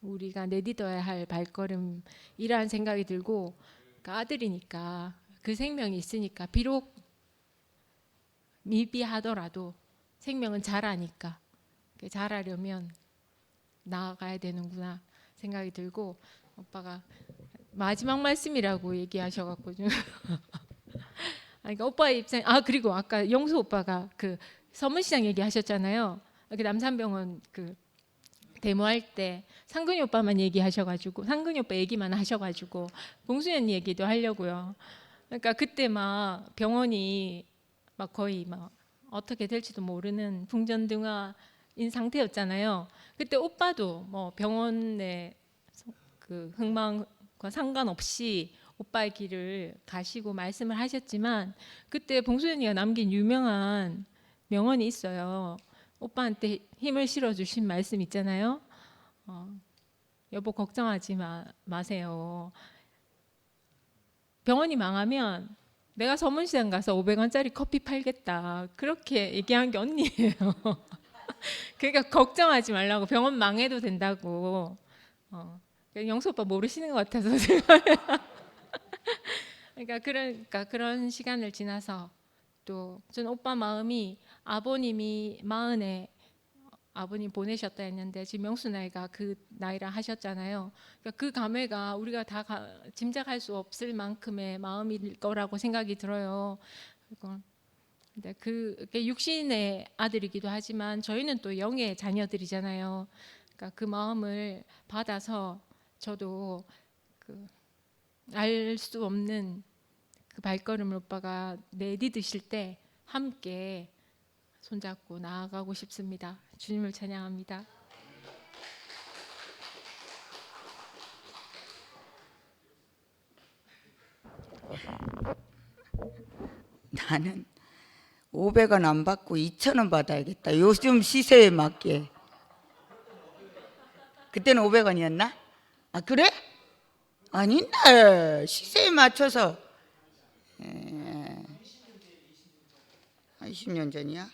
우리가 내딛어야 할 발걸음이라는 생각이 들고, 그러니까 아들이니까 그 생명이 있으니까 비록 미비하더라도 생명은 자라니까 자라려면 나아가야 되는구나 생각이 들고, 오빠가 마지막 말씀이라고 얘기하셔갖고 그러니까 오빠의 입장. 그리고 아까 영수 오빠가 그 서문시장 얘기하셨잖아요. 그 남산병원 그 데모할 때 상근이 오빠만 얘기하셔가지고, 상근이 오빠 얘기만 하셔가지고 봉수연 얘기도 하려고요. 그러니까 그때 막 병원이 막 거의 막 어떻게 될지도 모르는 풍전등화인 상태였잖아요. 그때 오빠도 뭐 병원의 그 흥망과 상관없이 오빠의 길을 가시고 말씀을 하셨지만, 그때 봉수연이가 남긴 유명한 명언이 있어요. 오빠한테 힘을 실어주신 말씀 있잖아요. 여보 걱정하지 마세요. 병원이 망하면 내가 서문시장 가서 500원짜리 커피 팔겠다. 그렇게 얘기한 게 언니예요. 그러니까 걱정하지 말라고, 병원 망해도 된다고. 영수 오빠 모르시는 것 같아서 제가 그러니까 그런 시간을 지나서 또 전 오빠 마음이, 아버님이 40에 아버님 보내셨다 했는데 지금 명수 나이가 그 나이라 하셨잖아요. 그러니까 그 감회가 우리가 다 짐작할 수 없을 만큼의 마음일 거라고 생각이 들어요. 근데 그게 육신의 아들이기도 하지만 저희는 또 영의 자녀들이잖아요. 그러니까 그 마음을 받아서 저도 알 수 없는 그 발걸음을 오빠가 내디드실 때 함께 손잡고 나아가고 싶습니다. 주님을 찬양합니다. 나는 500원 안 받고 2,000원 받아야겠다. 요즘 시세에 맞게. 그때는 500원이었나? 아 그래? 아닌데 시세에 맞춰서 20년 전이야?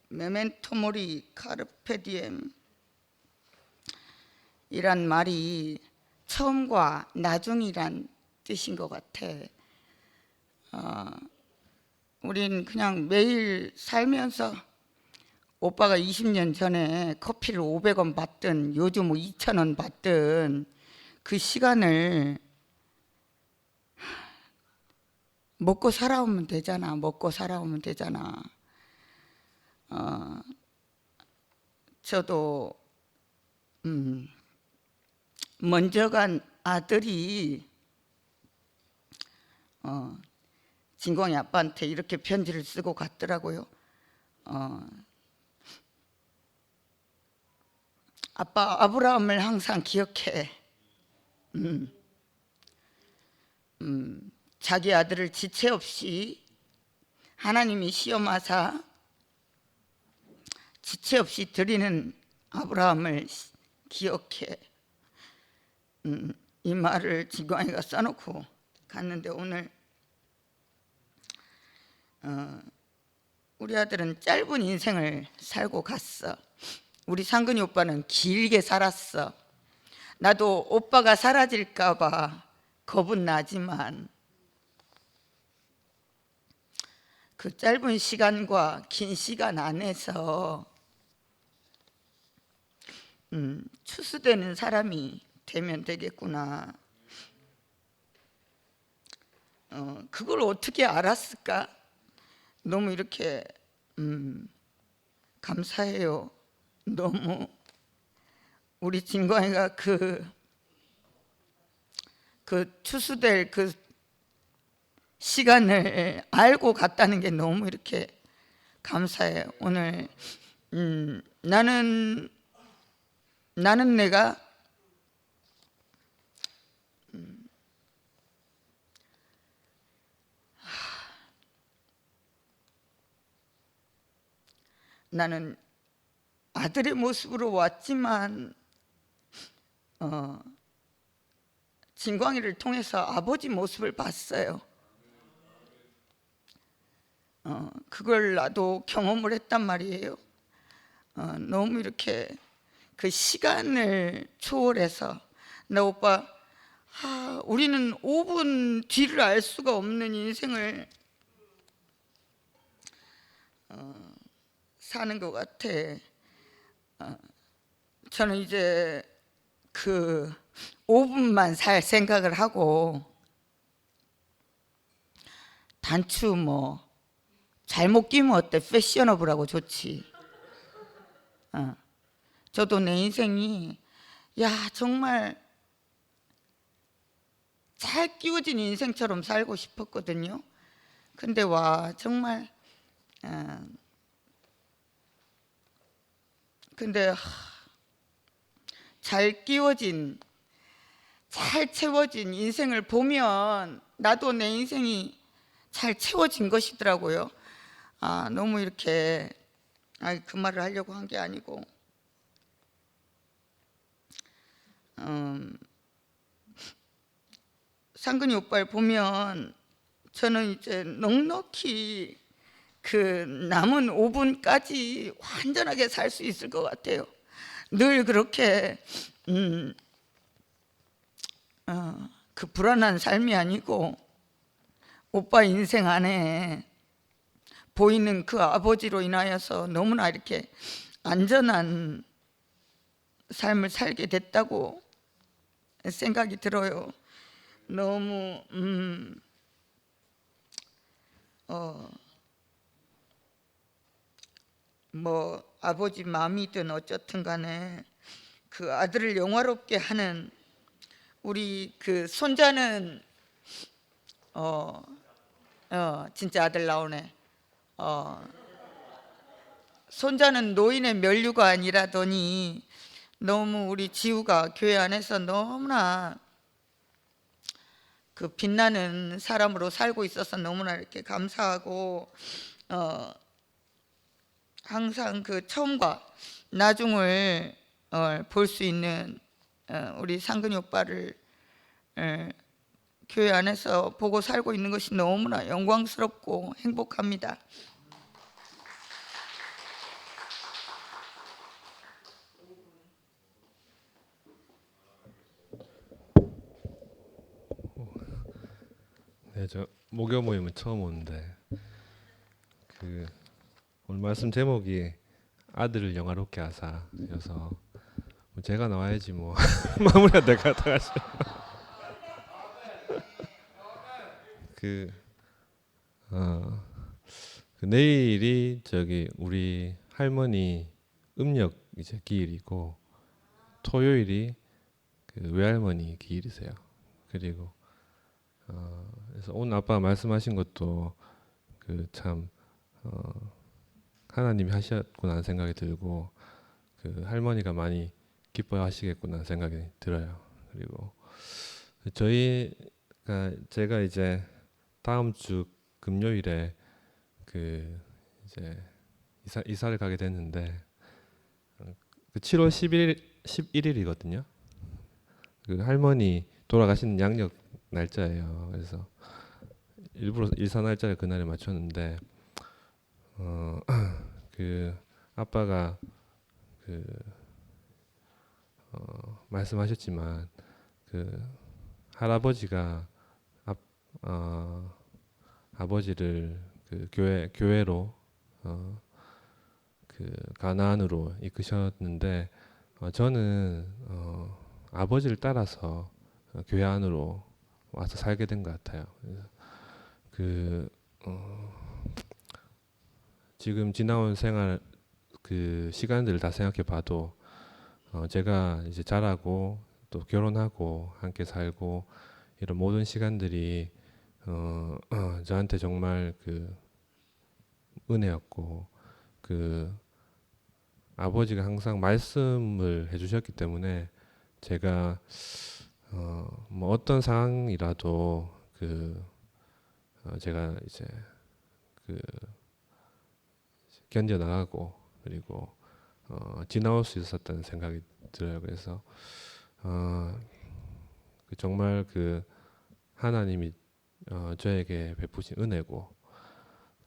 메멘토 모리 카르페 디엠 이란 말이 처음과 나중이란 뜻인 것 같아. 우린 그냥 매일 살면서 오빠가 20년 전에 커피를 500원 받든 요즘 2,000원 받든 그 시간을 먹고 살아오면 되잖아. 먹고 살아오면 되잖아. 저도 먼저 간 아들이 진공이 아빠한테 이렇게 편지를 쓰고 갔더라고요. 아빠 아브라함을 항상 기억해. 자기 아들을 지체 없이 하나님이 시험하사 지체 없이 드리는 아브라함을 기억해. 이 말을 진광이가 써놓고 갔는데 오늘 우리 아들은 짧은 인생을 살고 갔어. 우리 상근이 오빠는 길게 살았어. 나도 오빠가 사라질까 봐 겁은 나지만 그 짧은 시간과 긴 시간 안에서 추수되는 사람이 되면 되겠구나. 그걸 어떻게 알았을까? 너무 이렇게 감사해요. 너무 우리 진광이가 그 추수될 그 시간을 알고 갔다는 게 너무 이렇게 감사해요. 오늘 나는 내가 나는 아들의 모습으로 왔지만 진광이를 통해서 아버지 모습을 봤어요. 그걸 나도 경험을 했단 말이에요. 너무 이렇게 그 시간을 초월해서 나 오빠 우리는 5분 뒤를 알 수가 없는 인생을 사는 것 같아. 저는 이제 그 5분만 살 생각을 하고 단추 뭐 잘못 끼면 어때? 패셔너블하고 좋지. 저도 내 인생이 정말 잘 끼워진 인생처럼 살고 싶었거든요. 근데 와 정말 근데 잘 끼워진 잘 채워진 인생을 보면 나도 내 인생이 잘 채워진 것이더라고요. 너무 이렇게 그 말을 하려고 한 게 아니고 상근이 오빠를 보면 저는 이제 넉넉히 그 남은 5분까지 완전하게 살 수 있을 것 같아요. 늘 그렇게 그 불안한 삶이 아니고 오빠 인생 안에 보이는 그 아버지로 인하여서 너무나 이렇게 안전한 삶을 살게 됐다고 생각이 들어요. 너무 뭐 아버지 마음이든 어쨌든 간에 그 아들을 영화롭게 하는 우리 그 손자는 진짜 아들 나오네. 손자는 노인의 면류가 아니라더니 너무 우리 지우가 교회 안에서 너무나 그 빛나는 사람으로 살고 있어서 너무나 이렇게 감사하고 항상 그 처음과 나중을 볼 수 있는 우리 상근이 오빠를 교회 안에서 보고 살고 있는 것이 너무나 영광스럽고 행복합니다. 네, 저 목요 모임은 처음 오는데 오늘 말씀 제목이 아들을 영화롭게 하사여서 제가 나와야지 뭐 마무리가 될 것 같아가지고 내일이 저기 우리 할머니 음력 이제 기일이고 토요일이 그 외할머니 기일이세요. 그리고 그래서 오늘 아빠가 말씀하신 것도 그 참 하나님이 하셨구나 하는 생각이 들고 그 할머니가 많이 기뻐하시겠구나 하는 생각이 들어요. 그리고 제가 이제 다음 주 금요일에 그 이제 이사를 가게 됐는데 그 7월 11일이거든요. 그 할머니 돌아가시는 양력 날짜예요. 그래서 일부러 일사 날짜를 그날에 맞췄는데 그 아빠가 그 말씀하셨지만 그 할아버지가 아버지를 그 교회로 그 가나안으로 이끄셨는데 저는 아버지를 따라서 교회 안으로 와서 살게 된 것 같아요. 그래서 그 지금 지나온 생활 그 시간들을 다 생각해 봐도 제가 이제 자라고 또 결혼하고 함께 살고 이런 모든 시간들이 저한테 정말 그 은혜였고 그 아버지가 항상 말씀을 해주셨기 때문에 제가 뭐 어떤 상황이라도 그 제가 이제 그 견뎌 나가고 그리고 지나올 수 있었다는 생각이 들어요. 그래서 그 정말 그 하나님이 저에게 베푸신 은혜고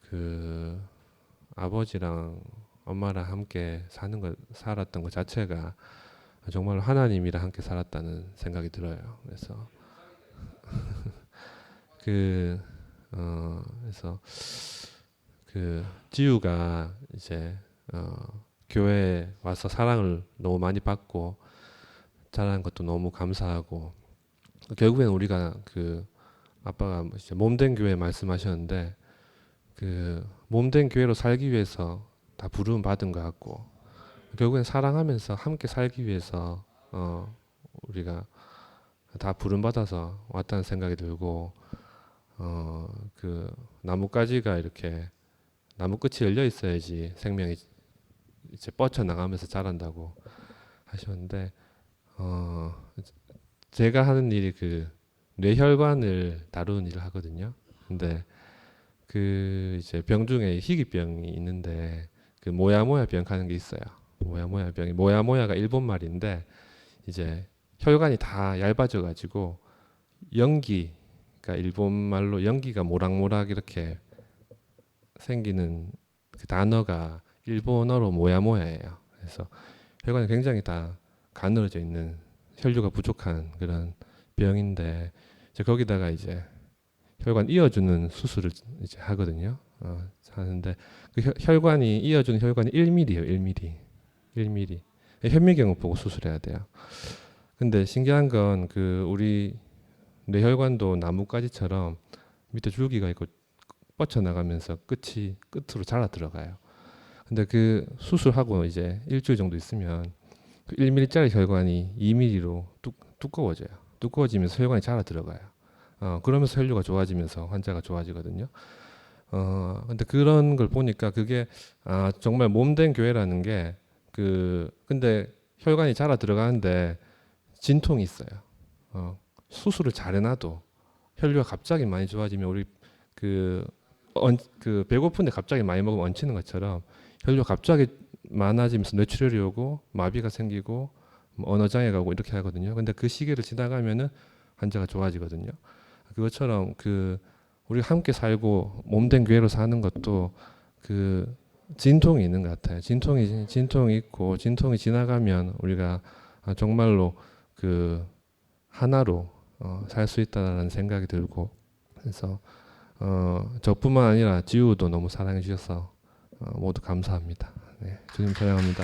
그 아버지랑 엄마랑 함께 살았던 것 자체가 정말 하나님이랑 함께 살았다는 생각이 들어요. 그래서 그래서 그 지우가 이제 교회에 와서 사랑을 너무 많이 받고 자라는 것도 너무 감사하고 결국에는 우리가 그 아빠가 이제 몸된 교회 말씀하셨는데 그 몸된 교회로 살기 위해서 다 부름 받은 것 같고 결국엔 사랑하면서 함께 살기 위해서 우리가 다 부름 받아서 왔다는 생각이 들고 그 나뭇가지가 이렇게 나무 끝이 열려 있어야지 생명이 이제 뻗쳐 나가면서 자란다고 하셨는데 제가 하는 일이 그 뇌혈관을 다루는 일을 하거든요. 근데 그 이제 병 중에 희귀병이 있는데 그 모야모야 병 하는 게 있어요. 모야모야 병이 모야모야가 일본 말인데 이제 혈관이 다 얇아져 가지고 연기가 일본 말로 연기가 모락모락 이렇게 생기는 그 단어가 일본어로 모야모야예요. 그래서 혈관이 굉장히 다 가늘어져 있는 혈류가 부족한 그런 병인데 이제 거기다가 이제 혈관 이어주는 수술을 이제 하거든요. 하는데 그 혈관이 이어주는 혈관이 1mm예요. 1mm. 현미경을 보고 수술해야 돼요. 근데 신기한 건 그 우리 뇌혈관도 나뭇가지처럼 밑에 줄기가 있고 뻗쳐 나가면서 끝으로 자라 들어가요. 근데 그 수술하고 이제 일주일 정도 있으면 그 1mm짜리 혈관이 2mm로 두꺼워져요. 두꺼워지면서 혈관이 자라 들어가요. 그러면서 혈류가 좋아지면서 환자가 좋아지거든요. 근데 그런 걸 보니까 그게 정말 몸된 교회라는 게 근데 혈관이 자라 들어가는데 진통이 있어요. 수술을 잘 해놔도 혈류가 갑자기 많이 좋아지면 우리 그 배고픈데 갑자기 많이 먹으면 얹히는 것처럼 혈류가 갑자기 많아지면서 뇌출혈이 오고 마비가 생기고 언어 장애가 오고 이렇게 하거든요. 근데 그 시기를 지나가면은 환자가 좋아지거든요. 그것처럼 우리가 함께 살고 몸된 교회로 사는 것도 진통이 있는 것 같아요. 진통이 있고 진통이 지나가면 우리가 정말로 하나로 살 수 있다는 생각이 들고 그래서 저뿐만 아니라 지우도 너무 사랑해 주셔서 모두 감사합니다. 네, 주님 찬양합니다.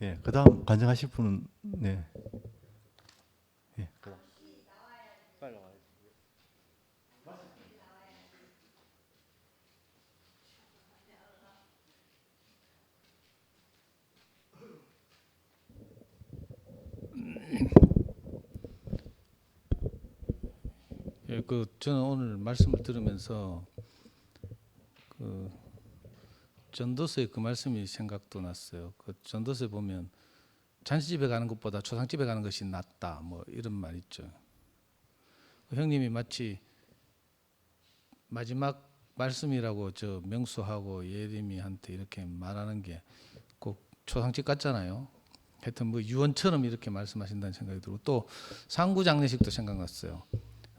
예, 그다음 간증하실 분은 네. 예. 예, 저는 오늘 말씀을 들으면서 전도서의 그 말씀이 생각도 났어요. 전도서에 보면 잔치집에 가는 것보다 초상집에 가는 것이 낫다. 뭐 이런 말 있죠. 형님이 마치 마지막 말씀이라고 명수하고 예림이한테 이렇게 말하는 게 꼭 초상집 같잖아요. 하여튼 뭐 유언처럼 이렇게 말씀하신다는 생각이 들고 또 상구 장례식도 생각났어요.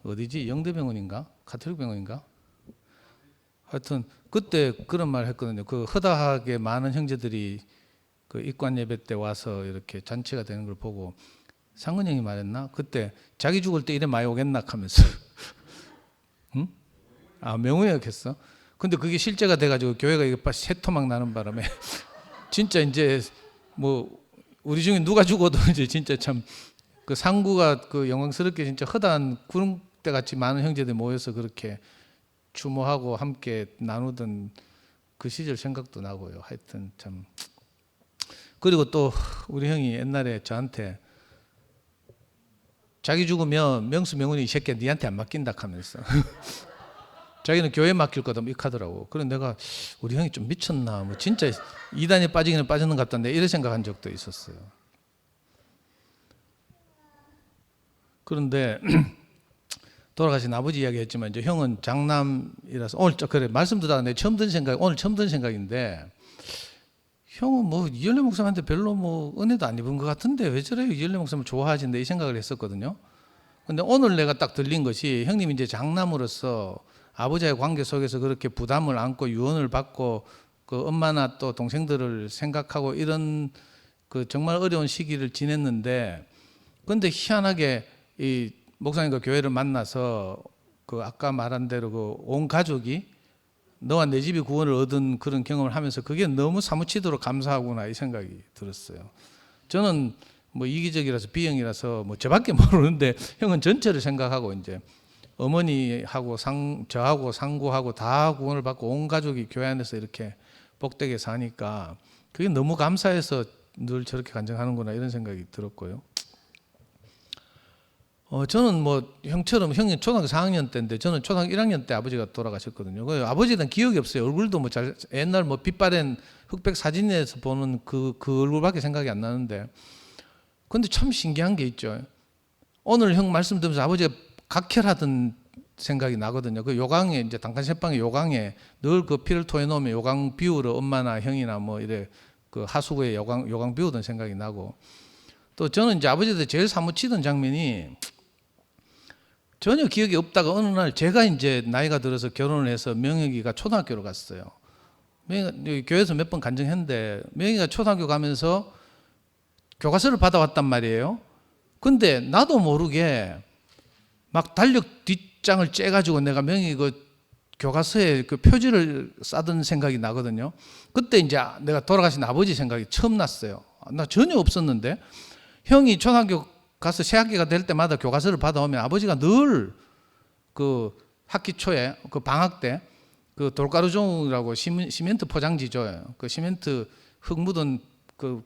어디지? 영대병원인가? 가톨릭병원인가? 하여튼 그때 그런 말 했거든요. 그 허다하게 많은 형제들이 그 입관 예배 때 와서 이렇게 잔치가 되는 걸 보고 상근 형이 말했나? 그때 자기 죽을 때 이래 많이 오겠나 하면서 응? 아 명우였겠어? 근데 그게 실제가 돼가지고 교회가 이게 새토막 나는 바람에 진짜 이제 뭐 우리 중에 누가 죽어도 이제 진짜 참 그 상구가 그 영광스럽게 진짜 허다한 구름대 같이 많은 형제들이 모여서 그렇게 추모하고 함께 나누던 그 시절 생각도 나고요. 하여튼 참 그리고 또 우리 형이 옛날에 저한테 자기 죽으면 명수 명훈이 이 새끼 니한테 안 맡긴다 하면서 자기는 교회 맡길 거다 이렇게 하더라고. 그래 내가 우리 형이 좀 미쳤나 뭐 진짜 이단에 빠지기는 빠졌는 것 같던데 이런 생각한 적도 있었어요. 그런데 돌아가신 아버지 이야기했지만 이제 형은 장남이라서 오늘 그래 말씀 듣다가 내가 처음 든 생각 오늘 처음 든 생각인데 형은 뭐 이열래 목사한테 별로 뭐 은혜도 안 입은 것 같은데 왜 저래요 이열래 목사를 좋아하신데 이 생각을 했었거든요. 근데 오늘 내가 딱 들린 것이 형님이 이제 장남으로서 아버지와의 관계 속에서 그렇게 부담을 안고 유언을 받고 그 엄마나 또 동생들을 생각하고 이런 그 정말 어려운 시기를 지냈는데 근데 희한하게 이 목사님과 교회를 만나서 그 아까 말한 대로 그 온 가족이 너와 내 집이 구원을 얻은 그런 경험을 하면서 그게 너무 사무치도록 감사하구나 이 생각이 들었어요. 저는 뭐 이기적이라서 B형이라서 뭐 저밖에 모르는데 형은 전체를 생각하고 이제 어머니하고 저하고 상구하고 다 구원을 받고 온 가족이 교회 안에서 이렇게 복되게 사니까 그게 너무 감사해서 늘 저렇게 간증하는구나 이런 생각이 들었고요. 저는 뭐 형처럼 형이 초등학교 4학년 때인데 저는 초등학교 1학년 때 아버지가 돌아가셨거든요. 그 아버지에 대한 기억이 없어요. 얼굴도 뭐 잘 옛날 뭐 빛바랜 흑백 사진에서 보는 그 얼굴밖에 생각이 안 나는데 근데 참 신기한 게 있죠. 오늘 형 말씀 들으면서 아버지가 각혈하던 생각이 나거든요. 그 요강에 이제 단칸세방의 요강에 늘 그 피를 토해 놓으면 요강 비우러 엄마나 형이나 뭐 이래 그 하수구에 요강 비우던 생각이 나고 또 저는 이제 아버지한테 제일 사무치던 장면이 전혀 기억이 없다가 어느 날 제가 이제 나이가 들어서 결혼을 해서 명혁이가 초등학교로 갔어요. 명혁이 교회에서 몇 번 간증했는데 명혁이가 초등학교 가면서 교과서를 받아왔단 말이에요. 근데 나도 모르게 막 달력 뒷장을 째가지고 내가 명혁이 그 교과서에 그 표지를 싸던 생각이 나거든요. 그때 이제 내가 돌아가신 아버지 생각이 처음 났어요. 나 전혀 없었는데 형이 초등학교 가서 새학기가 될 때마다 교과서를 받아오면 아버지가 늘 그 학기 초에 그 방학 때 그 돌가루종이라고 시멘트 포장지 줘요. 그 시멘트 흙 묻은 그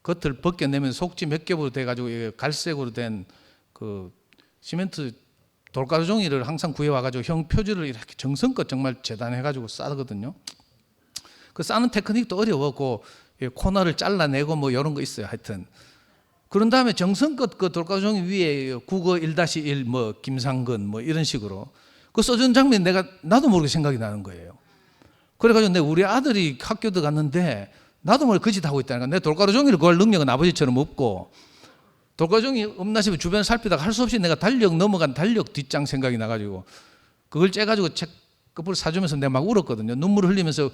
겉을 벗겨내면 속지 몇 겹으로 돼가지고 갈색으로 된 그 시멘트 돌가루종이를 항상 구해와가지고 형 표지를 이렇게 정성껏 정말 재단해가지고 싸거든요. 그 싸는 테크닉도 어려웠고 코너를 잘라내고 뭐 이런 거 있어요. 하여튼. 그런 다음에 정성껏 그 돌가루종이 위에 국어 1-1 뭐 김상근 뭐 이런 식으로 그 써준 장면이 나도 모르게 생각이 나는 거예요. 그래가지고 내 우리 아들이 학교 들어갔는데 나도 모르게 거짓 하고 있다니까. 내 돌가루종이를 구할 능력은 아버지처럼 없고 돌가루종이 없나 싶어 주변을 살피다가 할 수 없이 내가 넘어간 달력 뒷장 생각이 나가지고 그걸 째가지고 책 끝을 사주면서 내가 막 울었거든요. 눈물을 흘리면서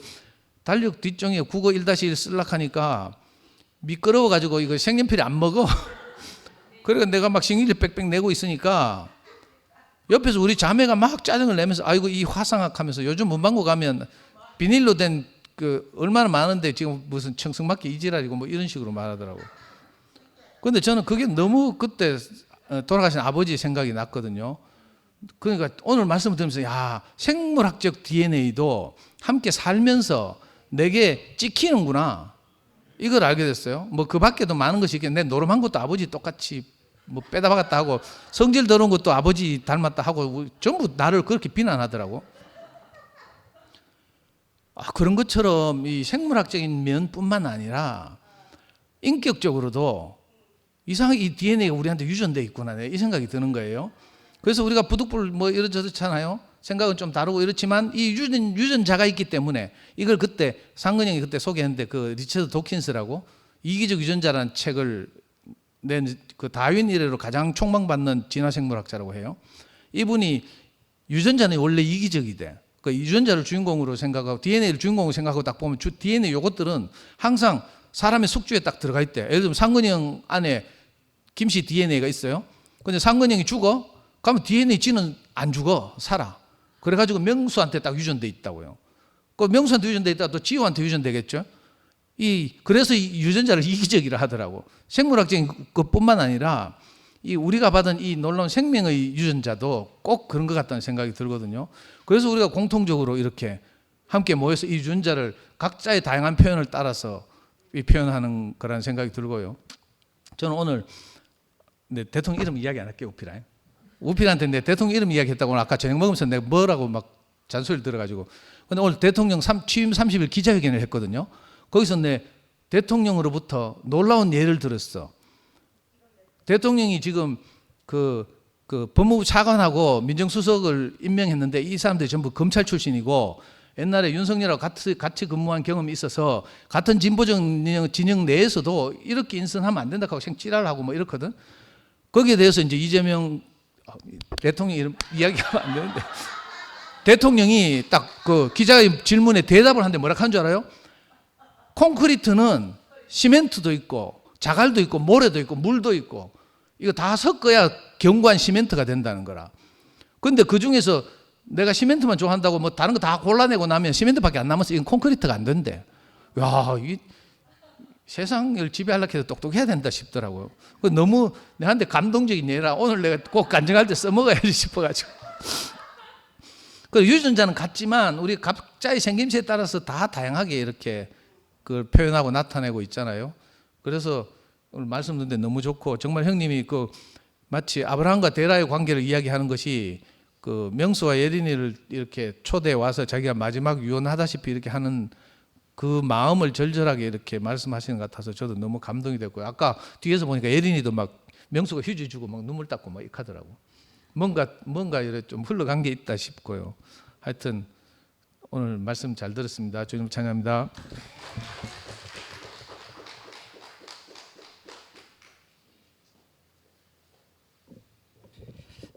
달력 뒷장에 국어 1-1 쓰려고 하니까 미끄러워가지고 이거 색연필이 안 먹어. 그러니까 내가 막 싱일리 빽빽 내고 있으니까 옆에서 우리 자매가 막 짜증을 내면서 아이고 이 화상학 하면서 요즘 문방구 가면 비닐로 된 그 얼마나 많은데 지금 무슨 청승맞게 이지랄이고 뭐 이런 식으로 말하더라고. 근데 저는 그게 너무 그때 돌아가신 아버지 생각이 났거든요. 그러니까 오늘 말씀을 들으면서 야 생물학적 DNA도 함께 살면서 내게 찍히는구나. 이걸 알게 됐어요. 뭐 그 밖에도 많은 것이 있겠는데 노름한 것도 아버지 똑같이 뭐 빼다 박았다 하고 성질 더러운 것도 아버지 닮았다 하고 전부 나를 그렇게 비난하더라고. 그런 것처럼 이 생물학적인 면뿐만 아니라 인격적으로도 이상하게 이 DNA가 우리한테 유전돼 있구나 이 생각이 드는 거예요. 그래서 우리가 부득불 뭐 이렇잖아요. 생각은 좀 다르고 이렇지만 이 유전자가 있기 때문에 이걸 그때 상근형이 그때 소개했는데 그 리처드 도킨스라고 이기적 유전자라는 책을 낸 그 다윈 이래로 가장 촉망받는 진화생물학자라고 해요. 이분이 유전자는 원래 이기적이대. 그 유전자를 주인공으로 생각하고 DNA를 주인공으로 생각하고 딱 보면 DNA 요것들은 항상 사람의 숙주에 딱 들어가 있대. 예를 들면 상근형 안에 김씨 DNA가 있어요. 근데 상근형이 죽어? 그러면 DNA 쥐는 안 죽어. 살아. 그래가지고 명수한테 딱 유전돼 있다고요. 그 명수한테 유전돼 있다 또 지우한테 유전되겠죠. 그래서 이 유전자를 이기적이라 하더라고. 생물학적인 것뿐만 아니라 우리가 받은 이 놀라운 생명의 유전자도 꼭 그런 것 같다는 생각이 들거든요. 그래서 우리가 공통적으로 이렇게 함께 모여서 이 유전자를 각자의 다양한 표현을 따라서 표현하는 거라는 생각이 들고요. 저는 오늘 대통령 이름 이야기 안 할게요. 우필한테 내 대통령 이름 이야기했다고 오늘 아까 저녁 먹으면서 내가 뭐라고 막 잔소리를 들어가지고. 근데 오늘 대통령 취임 30일 기자회견을 했거든요. 거기서 내 대통령으로부터 놀라운 예를 들었어. 대통령이 지금 그 법무부 차관하고 민정수석을 임명했는데 이 사람들이 전부 검찰 출신이고 옛날에 윤석열하고 같이 근무한 경험이 있어서 같은 진보적 진영 내에서도 이렇게 인선하면 안 된다고 찌랄 하고 뭐 이렇거든. 거기에 대해서 이제 이재명 대통령 이름 이야기하면 안 되는데 대통령이 딱 그 기자의 질문에 대답을 하는데 뭐라 하는 줄 알아요? 콘크리트는 시멘트도 있고 자갈도 있고 모래도 있고 물도 있고 이거 다 섞어야 견고한 시멘트가 된다는 거라. 근데 그 중에서 내가 시멘트만 좋아한다고 뭐 다른 거 다 골라내고 나면 시멘트밖에 안 남아서 이건 콘크리트가 안 된대. 야, 이 세상을 지배하려고 해도 똑똑해야 된다 싶더라고요. 너무 내한테 감동적인 예라 오늘 내가 꼭 간증할 때 써먹어야지 싶어가지고. 그 유전자는 같지만 우리 각자의 생김새에 따라서 다 다양하게 이렇게 그걸 표현하고 나타내고 있잖아요. 그래서 오늘 말씀 듣는데 너무 좋고 정말 형님이 마치 아브라함과 데라의 관계를 이야기하는 것이 그 명수와 예린이를 이렇게 초대해 와서 자기가 마지막 유언하다시피 이렇게 하는 그 마음을 절절하게 이렇게 말씀하시는 것 같아서 저도 너무 감동이 됐고요. 아까 뒤에서 보니까 예린이도 막 명수가 휴지 주고 막 눈물 닦고 막 이렇게 하더라고. 뭔가 이렇게 좀 흘러간 게 있다 싶고요. 하여튼 오늘 말씀 잘 들었습니다. 주님 찬양합니다.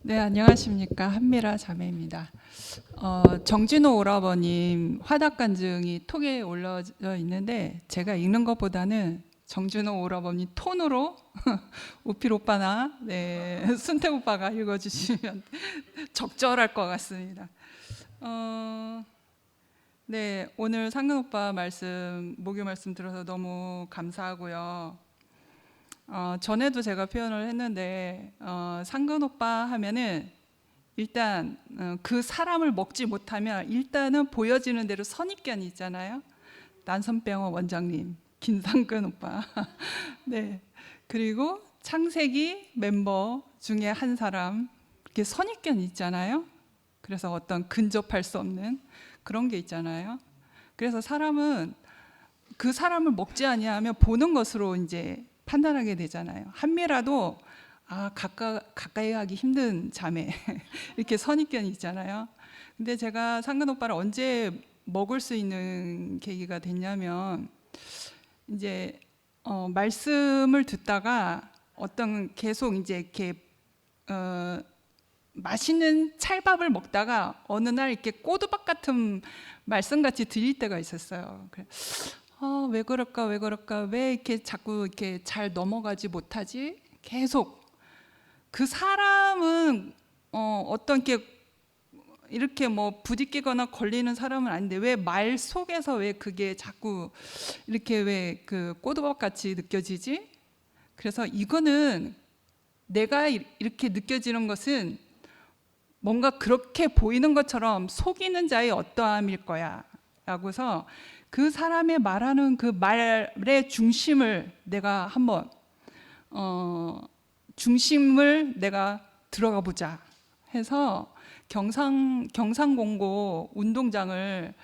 네, 안녕하십니까. 한미라 자매입니다. 정진호 오라버님 화답간증이 톡에 올려져 있는데 제가 읽는 것보다는 정진호 오라버님 톤으로 우필 오빠나 순택 오빠가 읽어주시면 적절할 것 같습니다. 네, 오늘 상근 오빠 목요 말씀 들어서 너무 감사하고요. 전에도 제가 표현을 했는데 상근 오빠 하면은 일단 그 사람을 먹지 못하면 일단은 보여지는 대로 선입견이 있잖아요. 난선병원 원장님, 김상근 오빠. 네. 그리고 창세기 멤버 중에 한 사람, 이렇게 선입견이 있잖아요. 그래서 어떤 근접할 수 없는 그런 게 있잖아요. 그래서 사람은 그 사람을 먹지 아니하면 보는 것으로 이제 판단하게 되잖아요. 한미라도 가까이 하기 힘든 자매 이렇게 선입견이 있잖아요. 근데 제가 상근 오빠를 언제 먹을 수 있는 계기가 됐냐면 이제 말씀을 듣다가 계속 이제 이렇게 맛있는 찰밥을 먹다가 어느 날 이렇게 꼬두박 같은 말씀같이 들릴 때가 있었어요. 왜 그럴까 왜 이렇게 자꾸 이렇게 잘 넘어가지 못하지? 계속 그 사람은 어떤 이렇게 뭐 부딪히거나 걸리는 사람은 아닌데 왜 말 속에서 왜 그게 자꾸 이렇게 왜 그 꼬두박 같이 느껴지지? 그래서 이거는 내가 이렇게 느껴지는 것은 뭔가 그렇게 보이는 것처럼 속이는 자의 어떠함일 거야 라고서 그 사람의 말하는 그 말의 중심을 내가 한번 중심을 내가 들어가 보자 해서 경상공고 운동장을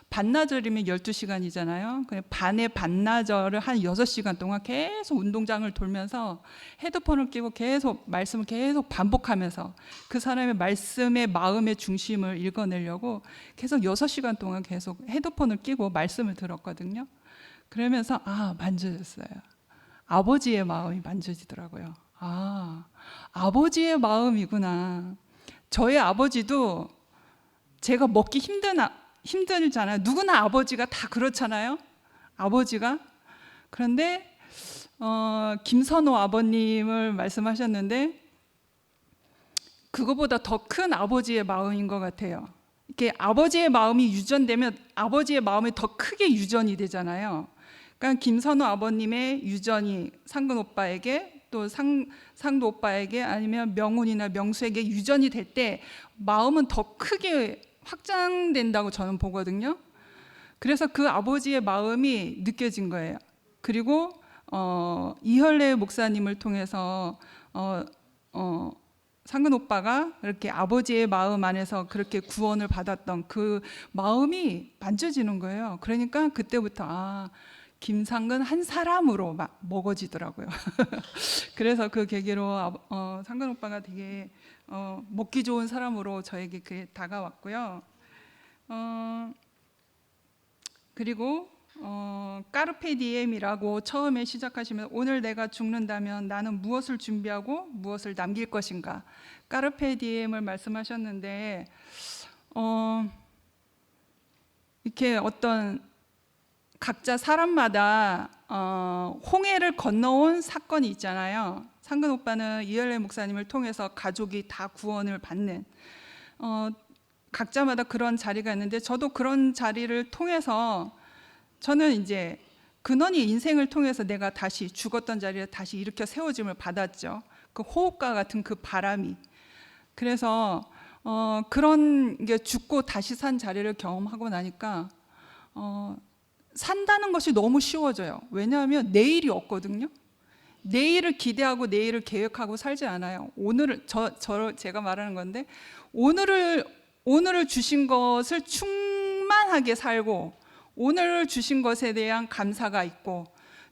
반나절이면 12시간이잖아요. 반의 반나절을 한 6시간 동안 계속 운동장을 돌면서 헤드폰을 끼고 계속 말씀을 계속 반복하면서 그 사람의 말씀의 마음의 중심을 읽어내려고 계속 6시간 동안 계속 헤드폰을 끼고 말씀을 들었거든요. 그러면서 만져졌어요. 아버지의 마음이 만져지더라고요. 아버지의 마음이구나. 저의 아버지도 제가 먹기 힘들잖아요. 누구나 아버지가 다 그렇잖아요. 아버지가. 그런데 김선호 아버님을 말씀하셨는데 그거보다 더 큰 아버지의 마음인 것 같아요. 이렇게 아버지의 마음이 유전되면 아버지의 마음이 더 크게 유전이 되잖아요. 그러니까 김선호 아버님의 유전이 상근 오빠에게 또 상도 오빠에게 아니면 명훈이나 명수에게 유전이 될 때 마음은 더 크게 확장된다고 저는 보거든요. 그래서 그 아버지의 마음이 느껴진 거예요. 그리고 이혈래 목사님을 통해서 상근 오빠가 이렇게 아버지의 마음 안에서 그렇게 구원을 받았던 그 마음이 만져지는 거예요. 그러니까 그때부터 김상근 한 사람으로 막 먹어지더라고요. 그래서 그 계기로 상근 오빠가 되게 먹기 좋은 사람으로 저에게 그게 다가왔고요. 그리고 까르페 디엠이라고 처음에 시작하시면 오늘 내가 죽는다면 나는 무엇을 준비하고 무엇을 남길 것인가. 까르페 디엠을 말씀하셨는데 이렇게 어떤 각자 사람마다 홍해를 건너온 사건이 있잖아요. 상근 오빠는 이혈래 목사님을 통해서 가족이 다 구원을 받는 각자마다 그런 자리가 있는데 저도 그런 자리를 통해서 저는 이제 근원이 인생을 통해서 내가 다시 죽었던 자리에 다시 일으켜 세워짐을 받았죠. 그 호흡과 같은 그 바람이. 그래서 그런 게 죽고 다시 산 자리를 경험하고 나니까 산다는 것이 너무 쉬워져요. 왜냐하면 내일이 없거든요. 내일을 기대하고 내일을 계획하고 살지 않아요. 오늘을 제가 말하는 건데 오늘을 주신 것을 충만하게 살고 오늘을 주신 것에 대한 감사가 있고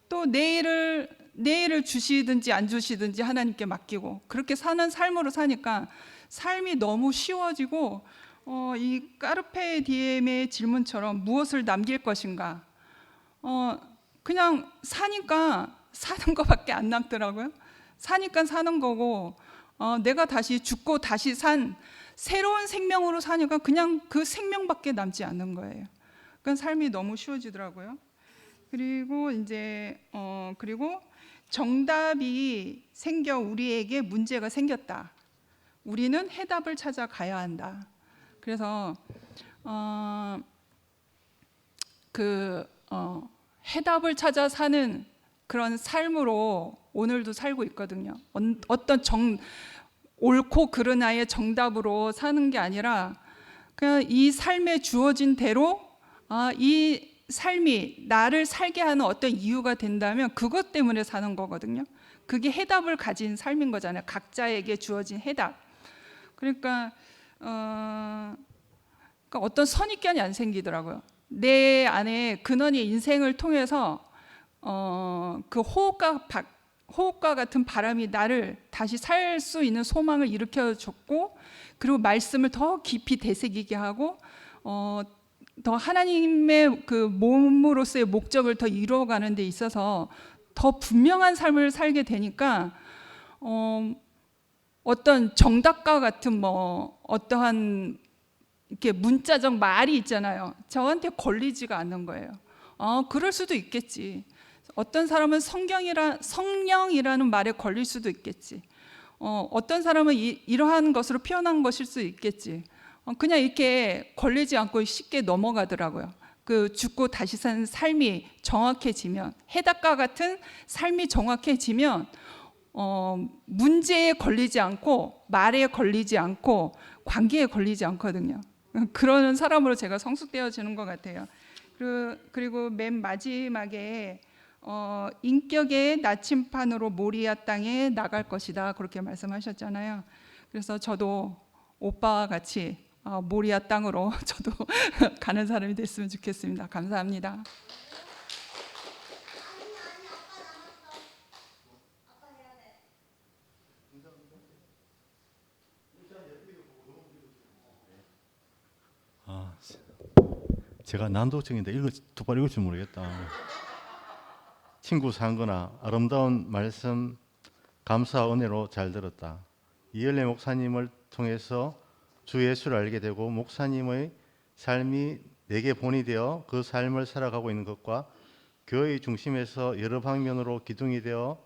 또 내일을 주시든지 안 주시든지 하나님께 맡기고 그렇게 사는 삶으로 사니까 삶이 너무 쉬워지고 이 까르페 디엠의 질문처럼 무엇을 남길 것인가 그냥 사니까 사는 것밖에 안 남더라고요. 사니까 사는 거고 내가 다시 죽고 다시 산 새로운 생명으로 사니까 그냥 그 생명밖에 남지 않는 거예요. 그러니까 삶이 너무 쉬워지더라고요. 그리고 이제 그리고 정답이 생겨 우리에게 문제가 생겼다. 우리는 해답을 찾아 가야 한다. 그래서 해답을 찾아 사는 그런 삶으로 오늘도 살고 있거든요. 어떤 옳고 그르나의 정답으로 사는 게 아니라 그냥 이 삶에 주어진 대로 이 삶이 나를 살게 하는 어떤 이유가 된다면 그것 때문에 사는 거거든요. 그게 해답을 가진 삶인 거잖아요. 각자에게 주어진 해답. 그러니까 어떤 선입견이 안 생기더라고요. 내 안에 근원의 인생을 통해서 그 호흡과 같은 바람이 나를 다시 살 수 있는 소망을 일으켜줬고 그리고 말씀을 더 깊이 되새기게 하고 더 하나님의 그 몸으로서의 목적을 더 이루어가는 데 있어서 더 분명한 삶을 살게 되니까 어떤 정답과 같은 어떠한 이렇게 문자적 말이 있잖아요. 저한테 걸리지가 않는 거예요. 그럴 수도 있겠지. 어떤 사람은 성령이라는 말에 걸릴 수도 있겠지. 어떤 사람은 이러한 것으로 표현한 것일 수 있겠지. 그냥 이렇게 걸리지 않고 쉽게 넘어가더라고요. 그 죽고 다시 산 삶이 정확해지면, 해답과 같은 삶이 정확해지면 문제에 걸리지 않고 말에 걸리지 않고 관계에 걸리지 않거든요. 그런 사람으로 제가 성숙되어지는 것 같아요. 그리고 맨 마지막에 인격의 나침판으로 모리아 땅에 나갈 것이다 그렇게 말씀하셨잖아요. 그래서 저도 오빠와 같이 모리아 땅으로 저도 가는 사람이 됐으면 좋겠습니다. 감사합니다. 제가 난독증인데 똑바로 읽을 줄 모르겠다. 친구 상거나 아름다운 말씀 감사와 은혜로 잘 들었다. 이열래 목사님을 통해서 주 예수를 알게 되고 목사님의 삶이 내게 본이 되어 그 삶을 살아가고 있는 것과 교회의 중심에서 여러 방면으로 기둥이 되어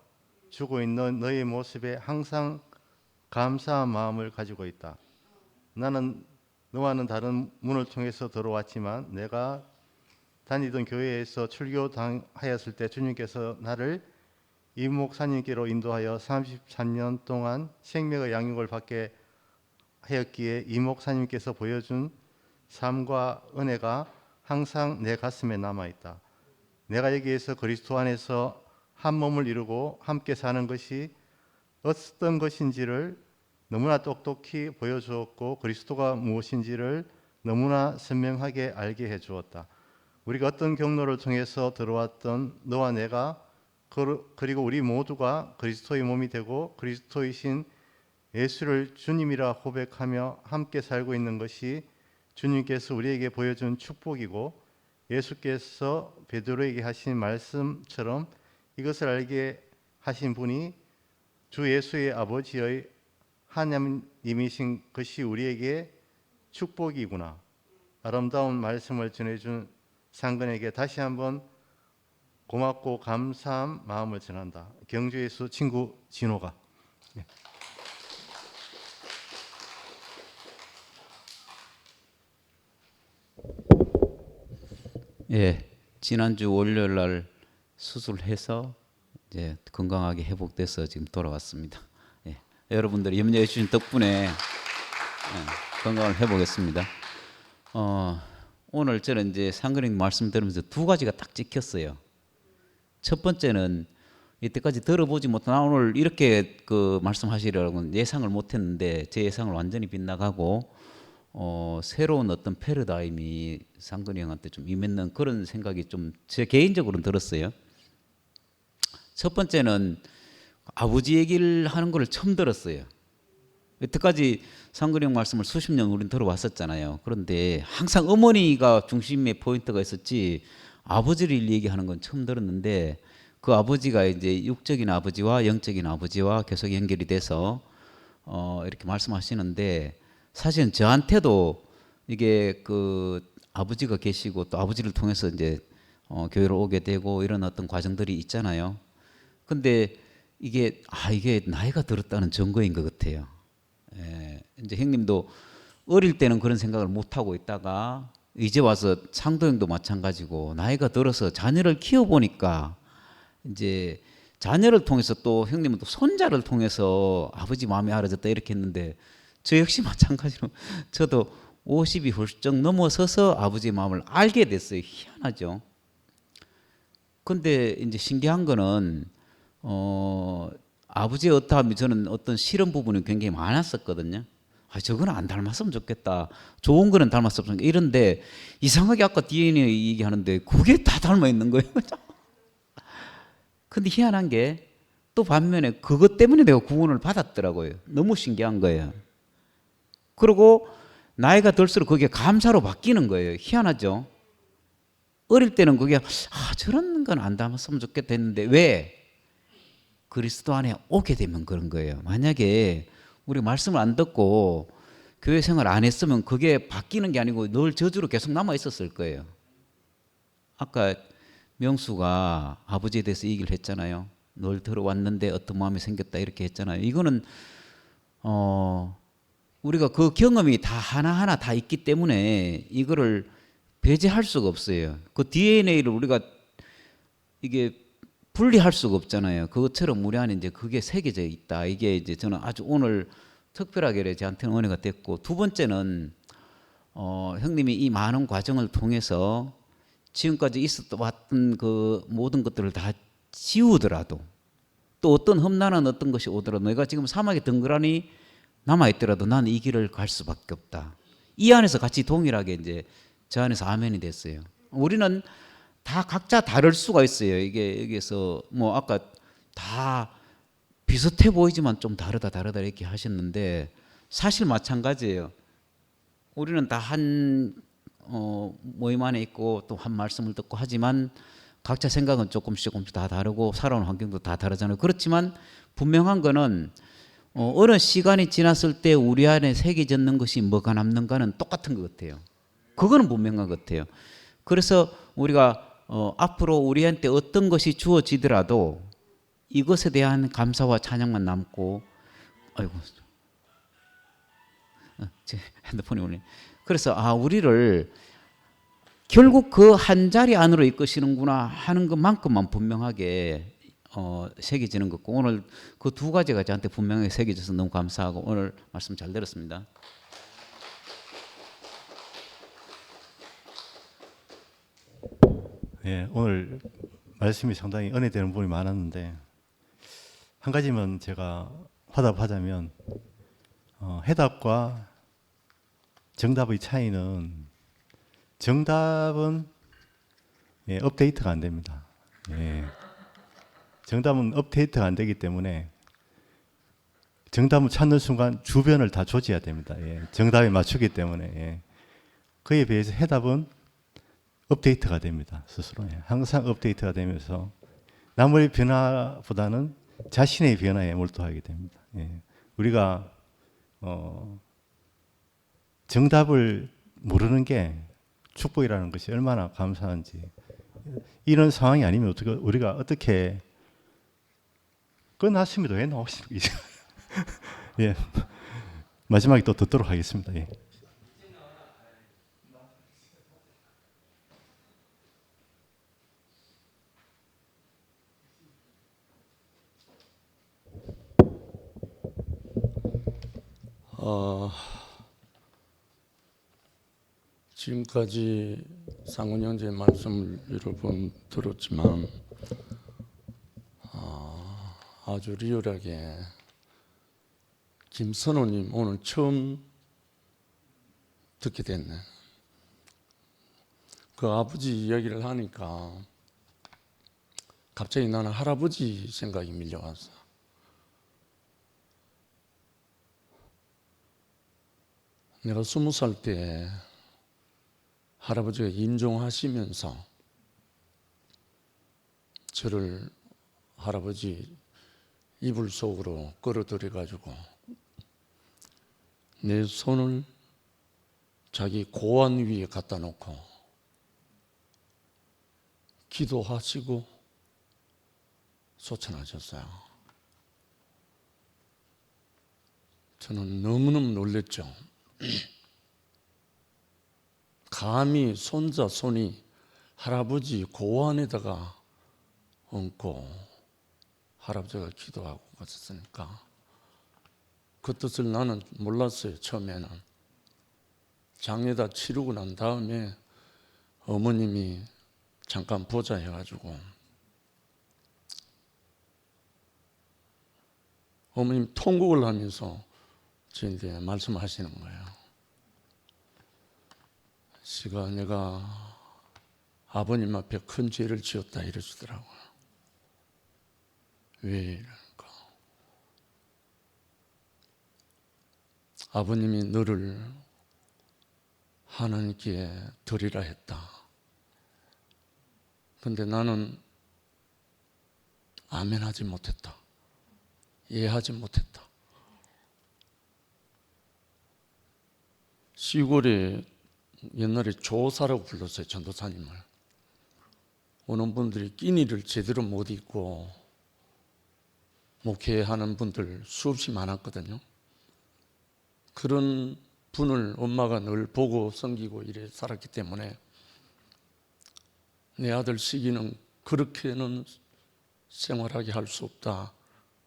주고 있는 너의 모습에 항상 감사한 마음을 가지고 있다. 나는 너와는 다른 문을 통해서 들어왔지만 내가 다니던 교회에서 출교당하였을 때 주님께서 나를 이 목사님께로 인도하여 33년 동안 생명의 양육을 받게 하였기에 이 목사님께서 보여준 삶과 은혜가 항상 내 가슴에 남아있다. 내가 여기에서 그리스도 안에서 한 몸을 이루고 함께 사는 것이 어떤 것인지를 너무나 똑똑히 보여주었고 그리스도가 무엇인지를 너무나 선명하게 알게 해주었다. 우리가 어떤 경로를 통해서 들어왔던 너와 내가 그리고 우리 모두가 그리스도의 몸이 되고 그리스도이신 예수를 주님이라 고백하며 함께 살고 있는 것이 주님께서 우리에게 보여준 축복이고 예수께서 베드로에게 하신 말씀처럼 이것을 알게 하신 분이 주 예수의 아버지의 하나님이신 것이 우리에게 축복이구나. 아름다운 말씀을 전해준 상근에게 다시 한번 고맙고 감사한 마음을 전한다. 경주 예수 친구 진호가. 예, 지난주 월요일 날 수술해서 이제 건강하게 회복돼서 지금 돌아왔습니다. 예, 여러분들이 염려해 주신 덕분에 건강을 회복했습니다. 오늘 저는 이제 상근님 말씀 들으면서 두 가지가 딱 찍혔어요. 첫 번째는 이때까지 들어보지 못한 오늘 이렇게 그 말씀하시려고는 예상을 못했는데 제 예상을 완전히 빗나가고 새로운 어떤 패러다임이 상근이 형한테 좀 임했는 그런 생각이 좀 제 개인적으로는 들었어요. 첫 번째는 아버지 얘기를 하는 걸 처음 들었어요. 여태까지 상근이 형 말씀을 수십 년 우린 들어왔었잖아요. 그런데 항상 어머니가 중심의 포인트가 있었지 아버지를 얘기하는 건 처음 들었는데 그 아버지가 이제 육적인 아버지와 영적인 아버지와 계속 연결이 돼서 이렇게 말씀하시는데 사실은 저한테도 이게 그 아버지가 계시고 또 아버지를 통해서 이제 교회로 오게 되고 이런 어떤 과정들이 있잖아요. 근데 이게 나이가 들었다는 증거인 것 같아요. 예, 이제 형님도 어릴 때는 그런 생각을 못 하고 있다가 이제 와서 상도 형도 마찬가지고 나이가 들어서 자녀를 키워보니까 이제 자녀를 통해서 또 형님은 또 손자를 통해서 아버지 마음이 알아졌다 이렇게 했는데 저 역시 마찬가지로 저도 50이 훌쩍 넘어서서 아버지 마음을 알게 됐어요. 희한하죠. 근데 이제 신기한 거는 아버지의 어떠함이 저는 어떤 싫은 부분이 굉장히 많았었거든요. 저거는 안 닮았으면 좋겠다. 좋은 거는 닮았으면 좋겠다. 이런데 이상하게 아까 DNA 얘기하는데 그게 다 닮아 있는 거예요. 근데 희한한 게 또 반면에 그것 때문에 내가 구원을 받았더라고요. 너무 신기한 거예요. 그리고 나이가 들수록 그게 감사로 바뀌는 거예요. 희한하죠. 어릴 때는 그게 저런 건 안 닮았으면 좋겠다 했는데 왜? 그리스도 안에 오게 되면 그런 거예요. 만약에 우리 말씀을 안 듣고 교회 생활 안 했으면 그게 바뀌는 게 아니고 늘 저주로 계속 남아 있었을 거예요. 아까 명수가 아버지에 대해서 얘기를 했잖아요. 늘 들어왔는데 어떤 마음이 생겼다 이렇게 했잖아요. 이거는 우리가 그 경험이 다 하나하나 다 있기 때문에 이거를 배제할 수가 없어요. 그 DNA를 우리가 이게 분리할 수가 없잖아요. 그것처럼 우리 안에 이제 그게 새겨져 있다. 이게 이제 저는 아주 오늘 특별하게 저한테는 은혜가 됐고, 두 번째는 형님이 이 많은 과정을 통해서 지금까지 있었던 그 모든 것들을 다 지우더라도 또 어떤 험난한 어떤 것이 오더라도 내가 지금 사막에 덩그러니 남아있더라도 나는 이 길을 갈 수밖에 없다. 이 안에서 같이 동일하게 이제 저 안에서 아멘이 됐어요. 우리는 다 각자 다를 수가 있어요. 이게 여기서 뭐 아까 다 비슷해 보이지만 좀 다르다 이렇게 하셨는데 사실 마찬가지예요. 우리는 다 한 모임 안에 있고 또 한 말씀을 듣고 하지만 각자 생각은 조금씩 다 다르고 살아온 환경도 다 다르잖아요. 그렇지만 분명한 거는 어느 시간이 지났을 때 우리 안에 새겨졌는 것이 뭐가 남는가는 똑같은 것 같아요. 그거는 분명한 것 같아요. 그래서 우리가 앞으로 우리한테 어떤 것이 주어지더라도 이것에 대한 감사와 찬양만 남고, 아이고, 제 핸드폰이 오네. 그래서 우리를 결국 그 한 자리 안으로 이끄시는구나 하는 것만큼만 분명하게 새겨지는 것고, 오늘 그 두 가지가 저한테 분명하게 새겨져서 너무 감사하고 오늘 말씀 잘 들었습니다. 예, 오늘 말씀이 상당히 은혜되는 부분이 많았는데 한 가지만 제가 화답하자면 해답과 정답의 차이는 정답은 업데이트가 안 됩니다. 예. 정답은 업데이트가 안 되기 때문에 정답을 찾는 순간 주변을 다 조져야 됩니다. 예. 정답에 맞추기 때문에 그에 비해서 해답은 업데이트가 됩니다. 스스로 항상 업데이트가 되면서 남의 변화보다는 자신의 변화에 몰두하게 됩니다. 우리가 정답을 모르는 게 축복이라는 것이 얼마나 감사한지, 이런 상황이 아니면 우리가 어떻게 끝났습니다. 왜 나오시는 거죠? 예, 마지막에 또 듣도록 하겠습니다. 예. 지금까지 상훈 형제 말씀을 여러 번 들었지만 아주 리얼하게 김선호님 오늘 처음 듣게 됐네. 그 아버지 이야기를 하니까 갑자기 나는 할아버지 생각이 밀려왔어. 내가 20살 때 할아버지가 임종하시면서 저를 할아버지 이불 속으로 끌어들여 가지고 내 손을 자기 고안 위에 갖다 놓고 기도하시고 소천하셨어요. 저는 너무너무 놀랬죠. 감히 손자 손이 할아버지 고안에다가 얹고 할아버지가 기도하고 갔었으니까 그 뜻을 나는 몰랐어요. 처음에는 장례 다 치르고 난 다음에 어머님이 잠깐 보자 해가지고 어머님 통곡을 하면서 저한테 말씀하시는 거예요. 씨가 내가 아버님 앞에 큰 죄를 지었다 이러시더라고요. 왜 이러니까 아버님이 너를 하나님께 드리라 했다. 근데 나는 아멘하지 못했다. 이해하지 못했다. 시골에 옛날에 조사라고 불렀어요. 전도사님을. 오는 분들이 끼니를 제대로 못 입고 목회하는 분들 수없이 많았거든요. 그런 분을 엄마가 늘 보고 섬기고 이래 살았기 때문에 내 아들 시기는 그렇게는 생활하게 할 수 없다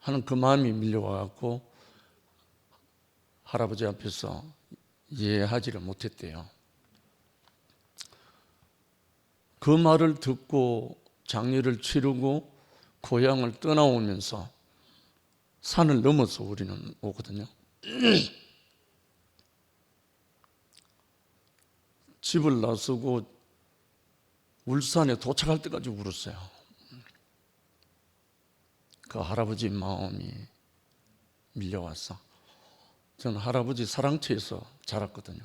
하는 그 마음이 밀려와갖고 할아버지 앞에서 이해하지를 못했대요. 그 말을 듣고 장례를 치르고 고향을 떠나오면서 산을 넘어서 우리는 오거든요. 집을 나서고 울산에 도착할 때까지 울었어요. 그 할아버지 마음이 밀려왔어. 저는 할아버지 사랑채에서 자랐거든요.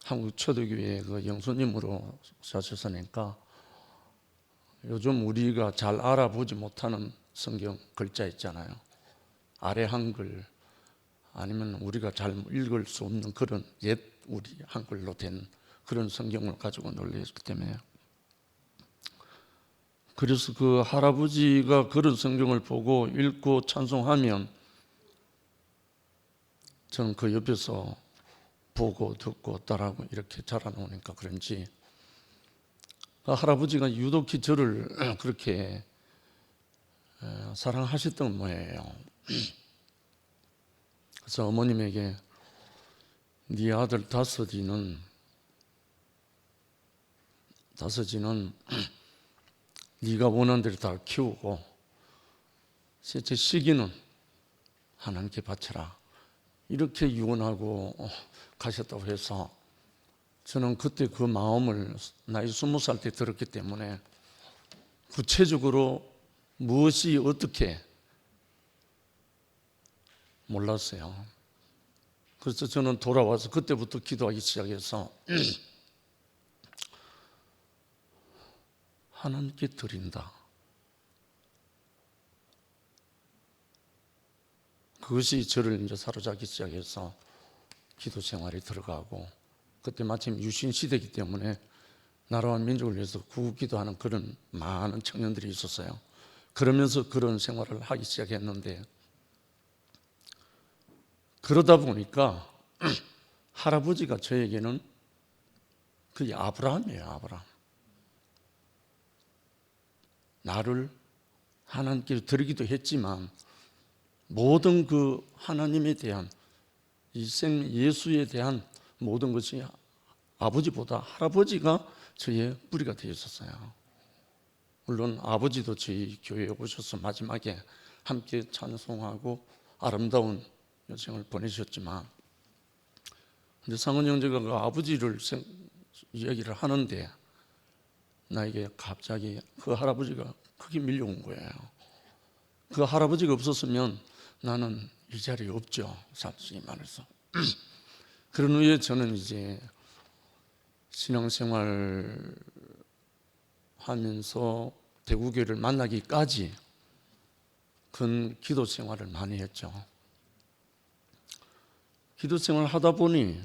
한국 초대교회 그 영수님으로 사셨으니까 요즘 우리가 잘 알아보지 못하는 성경 글자 있잖아요. 아래 한글 아니면 우리가 잘 읽을 수 없는 그런 옛 우리 한글로 된 그런 성경을 가지고 논리했기 때문에, 그래서 그 할아버지가 그런 성경을 보고 읽고 찬송하면 저는 그 옆에서 보고 듣고 따라하고 이렇게 자라놓으니까 그런지 할아버지가 유독히 저를 그렇게 사랑하셨던 모양이에요. 그래서 어머님에게 네 아들 다섯이는 네가 원하는 대로 다 키우고 셋째 시기는 하나님께 바쳐라, 이렇게 유언하고 가셨다고 해서 저는 그때 그 마음을 나이 20살 때 들었기 때문에 구체적으로 무엇이 어떻게 몰랐어요. 그래서 저는 돌아와서 그때부터 기도하기 시작해서 하나님께 드린다. 그것이 저를 이제 사로잡기 시작해서 기도 생활에 들어가고, 그때 마침 유신 시대이기 때문에 나라와 민족을 위해서 구기도하는 그런 많은 청년들이 있었어요. 그러면서 그런 생활을 하기 시작했는데, 그러다 보니까 할아버지가 저에게는 그게 아브라함이에요. 아브라함. 나를 하나님께 드리기도 했지만 모든 그 하나님에 대한 이 생 예수에 대한 모든 것이 아버지보다 할아버지가 저의 뿌리가 되어 있었어요. 물론 아버지도 저희 교회에 오셔서 마지막에 함께 찬송하고 아름다운 여정을 보내셨지만, 근데 상은 형제가 그 아버지를 이야기를 하는데 나에게 갑자기 그 할아버지가 크게 밀려온 거예요. 그 할아버지가 없었으면 나는 이 자리에 없죠, 솔직히 말해서. 그런 후에 저는 이제 신앙생활 하면서 대구교회를 만나기까지 큰 기도 생활을 많이 했죠. 기도 생활을 하다 보니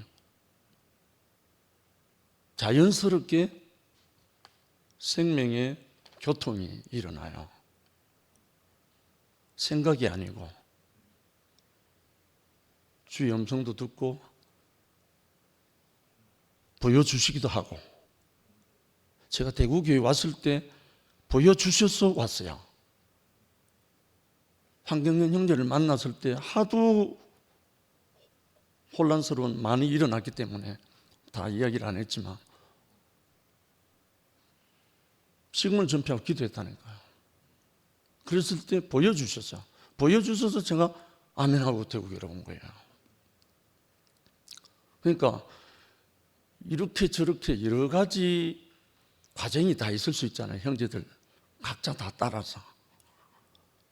자연스럽게 생명의 교통이 일어나요. 생각이 아니고 주의 음성도 듣고 보여주시기도 하고, 제가 대구교회 왔을 때 보여주셔서 왔어요. 황경련 형제를 만났을 때 하도 혼란스러운 많이 일어났기 때문에 다 이야기를 안 했지만 식물 전폐하고 기도했다니까요. 그랬을 때 보여주셔서 제가 아멘하고 대구교회로 온 거예요. 그러니까 이렇게 저렇게 여러 가지 과정이 다 있을 수 있잖아요. 형제들 각자 다 따라서.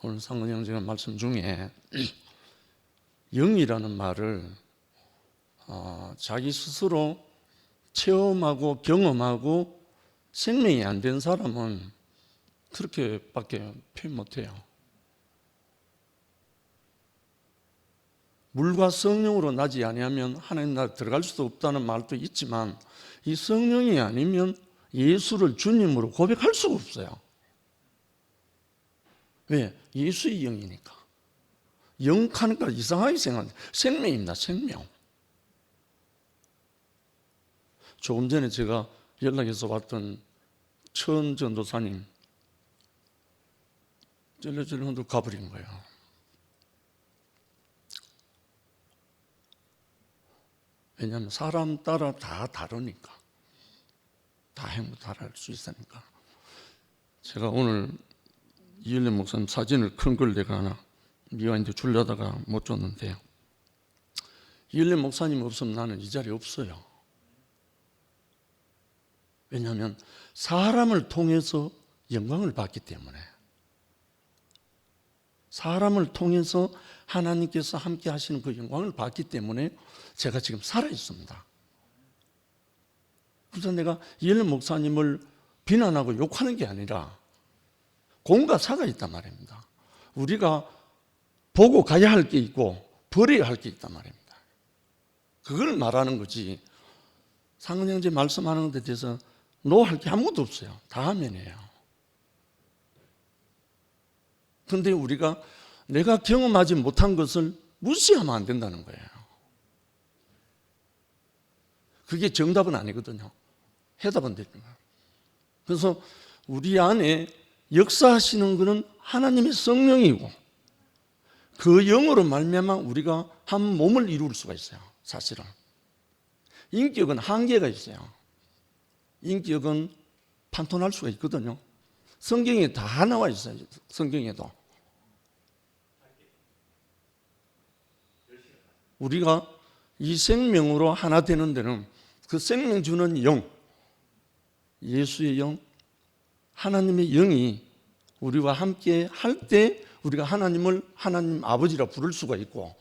오늘 상근 형제가 말씀 중에 영이라는 말을 자기 스스로 체험하고 경험하고 생명이 안 된 사람은 그렇게밖에 표현 못해요. 물과 성령으로 나지 아니하면 하나님 나라에 들어갈 수도 없다는 말도 있지만, 이 성령이 아니면 예수를 주님으로 고백할 수가 없어요. 왜? 예수의 영이니까. 영하니까 이상하게 생각하는데 생명입니다. 생명. 조금 전에 제가 연락해서 왔던 천 전도사님 쩔레쩔레 흔들고 가버린 거예요. 왜냐하면 사람 따라 다 다르니까, 다 행보 다를 수 있으니까. 제가 오늘 이일래 목사님 사진을 큰 걸 내가 하나 미화인데 주려다가 못 줬는데, 이일래 목사님 없으면 나는 이 자리에 없어요. 왜냐하면 사람을 통해서 영광을 받기 때문에, 사람을 통해서 하나님께서 함께 하시는 그 영광을 받기 때문에 제가 지금 살아 있습니다. 그래서 내가 이일래 목사님을 비난하고 욕하는 게 아니라 공과 사가 있단 말입니다. 우리가 보고 가야 할 게 있고 버려야 할 게 있단 말입니다. 그걸 말하는 거지. 상은 형제 말씀하는 데 대해서 노할 게 아무것도 없어요. 다 하면이에요. 그런데 우리가 내가 경험하지 못한 것을 무시하면 안 된다는 거예요. 그게 정답은 아니거든요. 해답은 됩니다. 그래서 우리 안에 역사하시는 것은 하나님의 성령이고 그 영으로 말미암아 우리가 한 몸을 이룰 수가 있어요. 사실은 인격은 한계가 있어요. 인격은 판단할 수가 있거든요. 성경에 다 나와 있어요. 성경에도 우리가 이 생명으로 하나 되는 데는 그 생명 주는 영, 예수의 영, 하나님의 영이 우리와 함께 할 때 우리가 하나님을 하나님 아버지라 부를 수가 있고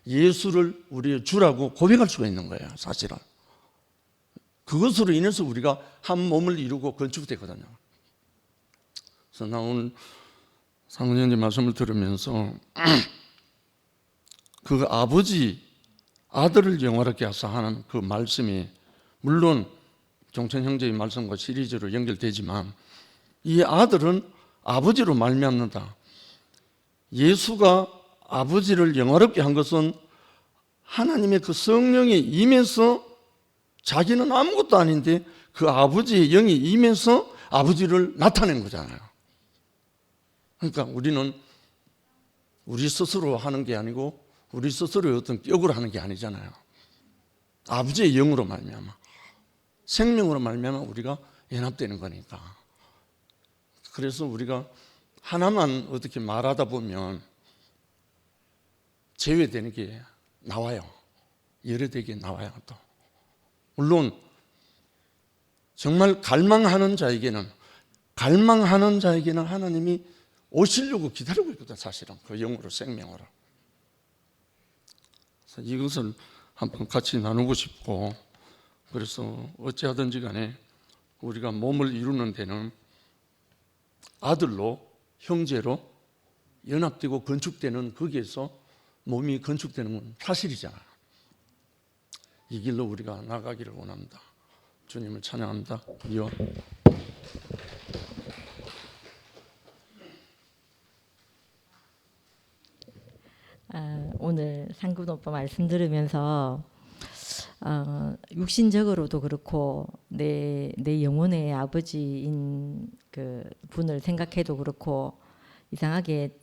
예수를 우리의 주라고 고백할 수가 있는 거예요. 사실은 그것으로 인해서 우리가 한 몸을 이루고 건축되거든요. 그래서 나 오늘 상훈님 말씀을 들으면서 그 아버지 아들을 영화롭게 하사 하는 그 말씀이 물론 종천 형제의 말씀과 시리즈로 연결되지만 이 아들은 아버지로 말미암는다. 예수가 아버지를 영화롭게 한 것은 하나님의 그 성령이 임해서 자기는 아무것도 아닌데 그 아버지의 영이 임해서 아버지를 나타낸 거잖아요. 그러니까 우리는 우리 스스로 하는 게 아니고 우리 스스로의 어떤 격으로 하는 게 아니잖아요. 아버지의 영으로 말미암아 생명으로 말미암아 우리가 연합되는 거니까. 그래서 우리가 하나만 어떻게 말하다 보면 제외되는 게 나와요. 여러 되게 나와요. 또 물론 정말 갈망하는 자에게는 하나님이 오시려고 기다리고 있거든. 사실은 그 영으로 생명으로. 그래서 이것을 한번 같이 나누고 싶고, 그래서 어찌하든지 간에 우리가 몸을 이루는 데는 아들로 형제로 연합되고 건축되는 거기에서 몸이 건축되는 건 사실이잖아요. 이 길로 우리가 나가기를 원합니다. 주님을 찬양합니다. 이어 오늘 상근 오빠 말씀 들으면서 육신적으로도 그렇고 내 영혼의 아버지인 그 분을 생각해도 그렇고 이상하게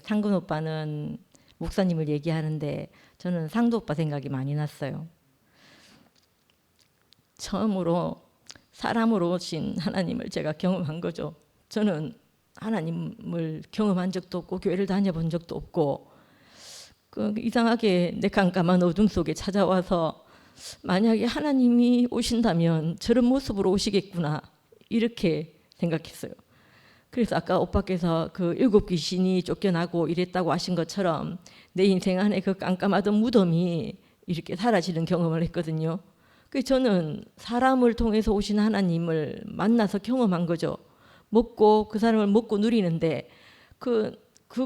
상근 오빠는 목사님을 얘기하는데 저는 상도 오빠 생각이 많이 났어요. 처음으로 사람으로 오신 하나님을 제가 경험한 거죠. 저는 하나님을 경험한 적도 없고 교회를 다녀본 적도 없고 이상하게 내 깜깜한 어둠 속에 찾아와서 만약에 하나님이 오신다면 저런 모습으로 오시겠구나 이렇게 생각했어요. 그래서 아까 오빠께서 그 7 귀신이 쫓겨나고 이랬다고 하신 것처럼 내 인생 안에 그 깜깜하던 무덤이 이렇게 사라지는 경험을 했거든요. 그래서 저는 사람을 통해서 오신 하나님을 만나서 경험한 거죠. 먹고 그 사람을 먹고 누리는데 그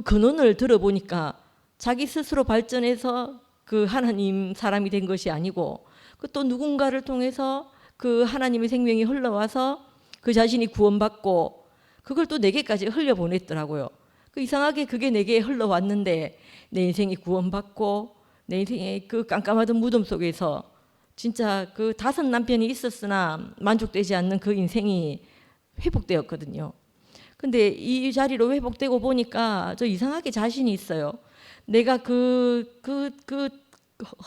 근원을 들어보니까 자기 스스로 발전해서 그 하나님 사람이 된 것이 아니고 또 누군가를 통해서 그 하나님의 생명이 흘러와서 그 자신이 구원받고 그걸 또 내게까지 흘려보냈더라고요. 이상하게 그게 내게 흘러왔는데 내 인생이 구원받고 내 인생의 그 깜깜하던 무덤 속에서 진짜 그 5 남편이 있었으나 만족되지 않는 그 인생이 회복되었거든요. 근데 이 자리로 회복되고 보니까 저 이상하게 자신이 있어요. 내가 그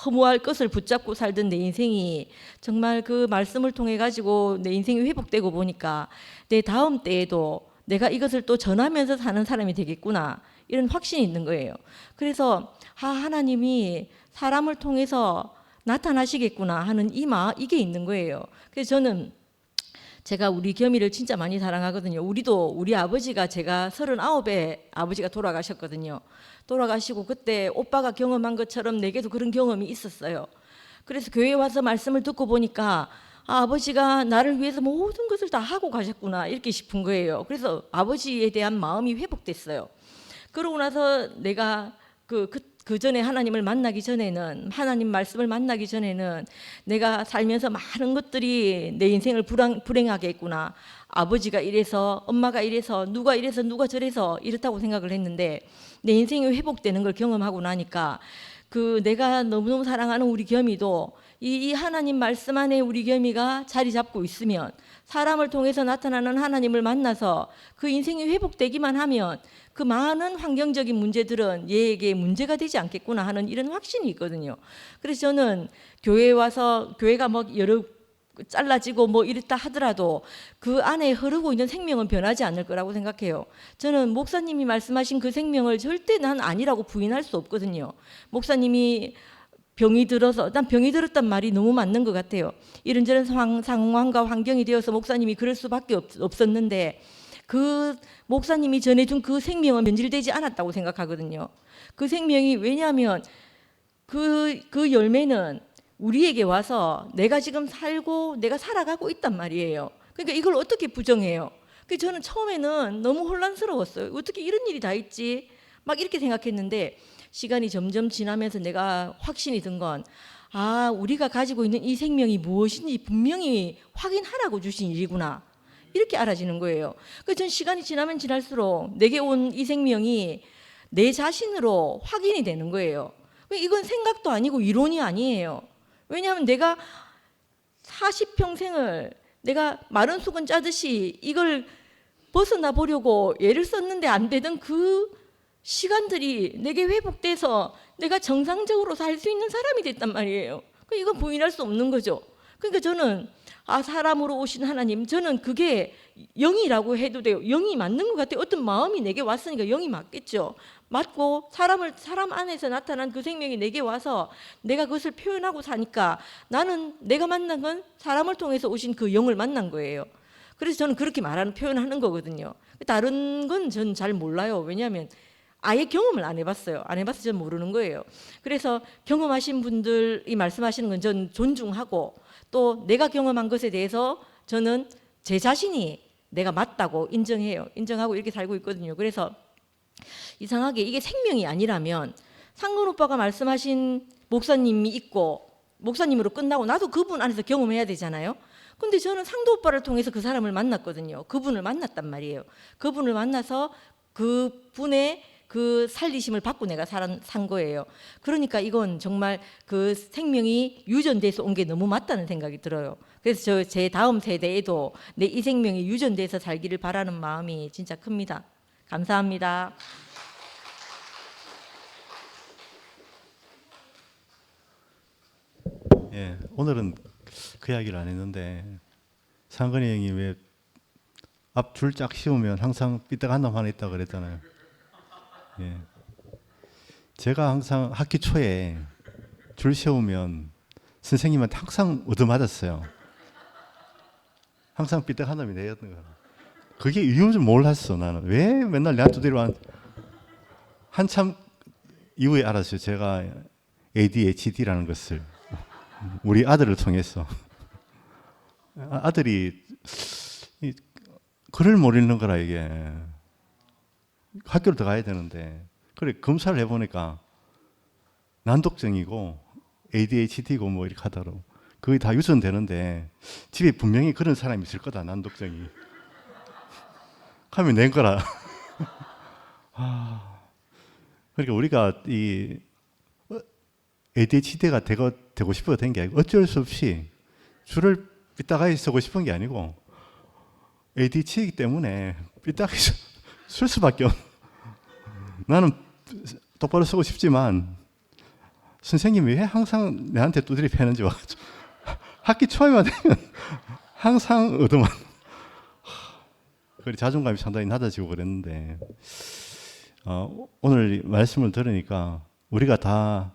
허무할 것을 붙잡고 살던 내 인생이 정말 그 말씀을 통해 가지고 내 인생이 회복되고 보니까 내 다음 때에도 내가 이것을 또 전하면서 사는 사람이 되겠구나 이런 확신이 있는 거예요. 그래서 하나님이 사람을 통해서 나타나시겠구나 하는 이게 있는 거예요. 그래서 저는 제가 우리 겸이를 진짜 많이 사랑하거든요. 우리 아버지가 제가 39에 아버지가 돌아가셨거든요. 돌아가시고 그때 오빠가 경험한 것처럼 내게도 그런 경험이 있었어요. 그래서 교회에 와서 말씀을 듣고 보니까 아버지가 나를 위해서 모든 것을 다 하고 가셨구나 이렇게 싶은 거예요. 그래서 아버지에 대한 마음이 회복됐어요. 그러고 나서 내가 그 전에 하나님을 만나기 전에는, 하나님 말씀을 만나기 전에는 내가 살면서 많은 것들이 내 인생을 불행하게 했구나. 아버지가 이래서, 엄마가 이래서, 누가 이래서, 누가 저래서 이렇다고 생각을 했는데, 내 인생이 회복되는 걸 경험하고 나니까 내가 너무너무 사랑하는 우리 겸이도 이 하나님 말씀 안에 우리 겸이가 자리 잡고 있으면, 사람을 통해서 나타나는 하나님을 만나서 그 인생이 회복되기만 하면 그 많은 환경적인 문제들은 얘에게 문제가 되지 않겠구나 하는 이런 확신이 있거든요. 그래서 저는 교회에 와서 교회가 뭐 여러 잘라지고 뭐 이랬다 하더라도 그 안에 흐르고 있는 생명은 변하지 않을 거라고 생각해요. 저는 목사님이 말씀하신 그 생명을 절대 난 아니라고 부인할 수 없거든요. 목사님이 병이 들어서, 난 병이 들었단 말이 너무 맞는 것 같아요. 이런저런 상황과 환경이 되어서 목사님이 그럴 수밖에 없었는데, 그 목사님이 전해준 그 생명은 변질되지 않았다고 생각하거든요. 그 생명이, 왜냐하면 그 열매는 우리에게 와서 내가 지금 살고 내가 살아가고 있단 말이에요. 그러니까 이걸 어떻게 부정해요? 그래서 저는 처음에는 너무 혼란스러웠어요. 어떻게 이런 일이 다 있지? 막 이렇게 생각했는데, 시간이 점점 지나면서 내가 확신이 든 건, 우리가 가지고 있는 이 생명이 무엇인지 분명히 확인하라고 주신 일이구나, 이렇게 알아지는 거예요. 그래서 전 시간이 지나면 지날수록 내게 온 이 생명이 내 자신으로 확인이 되는 거예요. 이건 생각도 아니고 이론이 아니에요. 왜냐하면 내가 40평생을 내가 마른 수건 짜듯이 이걸 벗어나 보려고 애를 썼는데 안 되던 그 시간들이 내게 회복돼서 내가 정상적으로 살 수 있는 사람이 됐단 말이에요. 이건 부인할 수 없는 거죠. 그러니까 저는 사람으로 오신 하나님, 저는 그게 영이라고 해도 돼요. 영이 맞는 것 같아요. 어떤 마음이 내게 왔으니까 영이 맞겠죠. 맞고 사람 안에서 나타난 그 생명이 내게 와서 내가 그것을 표현하고 사니까 나는 내가 만난 건 사람을 통해서 오신 그 영을 만난 거예요. 그래서 저는 그렇게 표현하는 거거든요. 다른 건 전 잘 몰라요. 왜냐하면 아예 경험을 안 해봤어요. 안 해봐서 전 모르는 거예요. 그래서 경험하신 분들이 말씀하시는 건 전 존중하고, 또 내가 경험한 것에 대해서 저는 제 자신이 내가 맞다고 인정해요. 인정하고 이렇게 살고 있거든요. 그래서 이상하게 이게 생명이 아니라면 상근 오빠가 말씀하신 목사님이 있고 목사님으로 끝나고 나도 그분 안에서 경험해야 되잖아요. 근데 저는 상도 오빠를 통해서 그 사람을 만났거든요. 그분을 만났단 말이에요. 그분을 만나서 그분의 그 살리심을 받고 내가 산 거예요. 그러니까 이건 정말 그 생명이 유전돼서 온 게 너무 맞다는 생각이 들어요. 그래서 제 다음 세대에도 내 이 생명이 유전돼서 살기를 바라는 마음이 진짜 큽니다. 감사합니다. 예, 오늘은 그 이야기를 안 했는데, 상근이 형이 왜 앞 줄 쫙 씌우면 항상 삐딱한 놈 하나 있다고 그랬잖아요. 예. 제가 항상 학기 초에 줄 세우면 선생님한테 항상 얻어맞았어요. 항상 삐딱한 놈이 내였던 거야. 그게 이유는 몰랐어. 나는 왜 맨날 내한테 두드려. 한참 이후에 알았어요. 제가 ADHD라는 것을 우리 아들을 통해서. 아들이 글을 못 읽는 거라. 이게 학교를 더 가야 되는데, 그래 검사를 해보니까 난독증이고 ADHD고 뭐 이렇게 하더라고. 그게 다 유전되는데 집에 분명히 그런 사람이 있을 거다. 난독증이 하면 낸 거라. 그러니까 우리가 이 ADHD가 되고 싶어서 된 게 아니고, 어쩔 수 없이 줄을 삐딱하게 서고 싶은 게 아니고 ADHD이기 때문에 삐딱하게 쓸 수밖에 없는. 나는 똑바로 쓰고 싶지만 선생님이 왜 항상 내한테 두드려 패는지 와가지고 학기 초에만 되면 항상 얻어만. 그래 자존감이 상당히 낮아지고 그랬는데, 오늘 말씀을 들으니까 우리가 다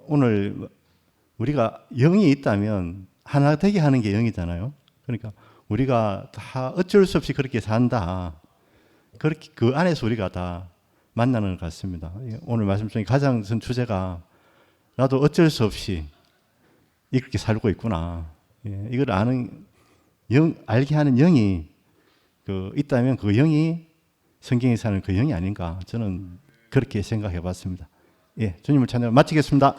오늘 우리가 영이 있다면 하나 되게 하는 게 영이잖아요. 그러니까 우리가 다 어쩔 수 없이 그렇게 산다. 그렇게 그 안에서 우리가 다 만나는 것 같습니다. 오늘 말씀 중에 가장 큰 주제가 나도 어쩔 수 없이 이렇게 살고 있구나. 예, 이걸 아는 알게 하는 영이 있다면 그 영이 성경에 사는 그 영이 아닌가 저는 그렇게 생각해 봤습니다. 예, 주님을 찬양 마치겠습니다.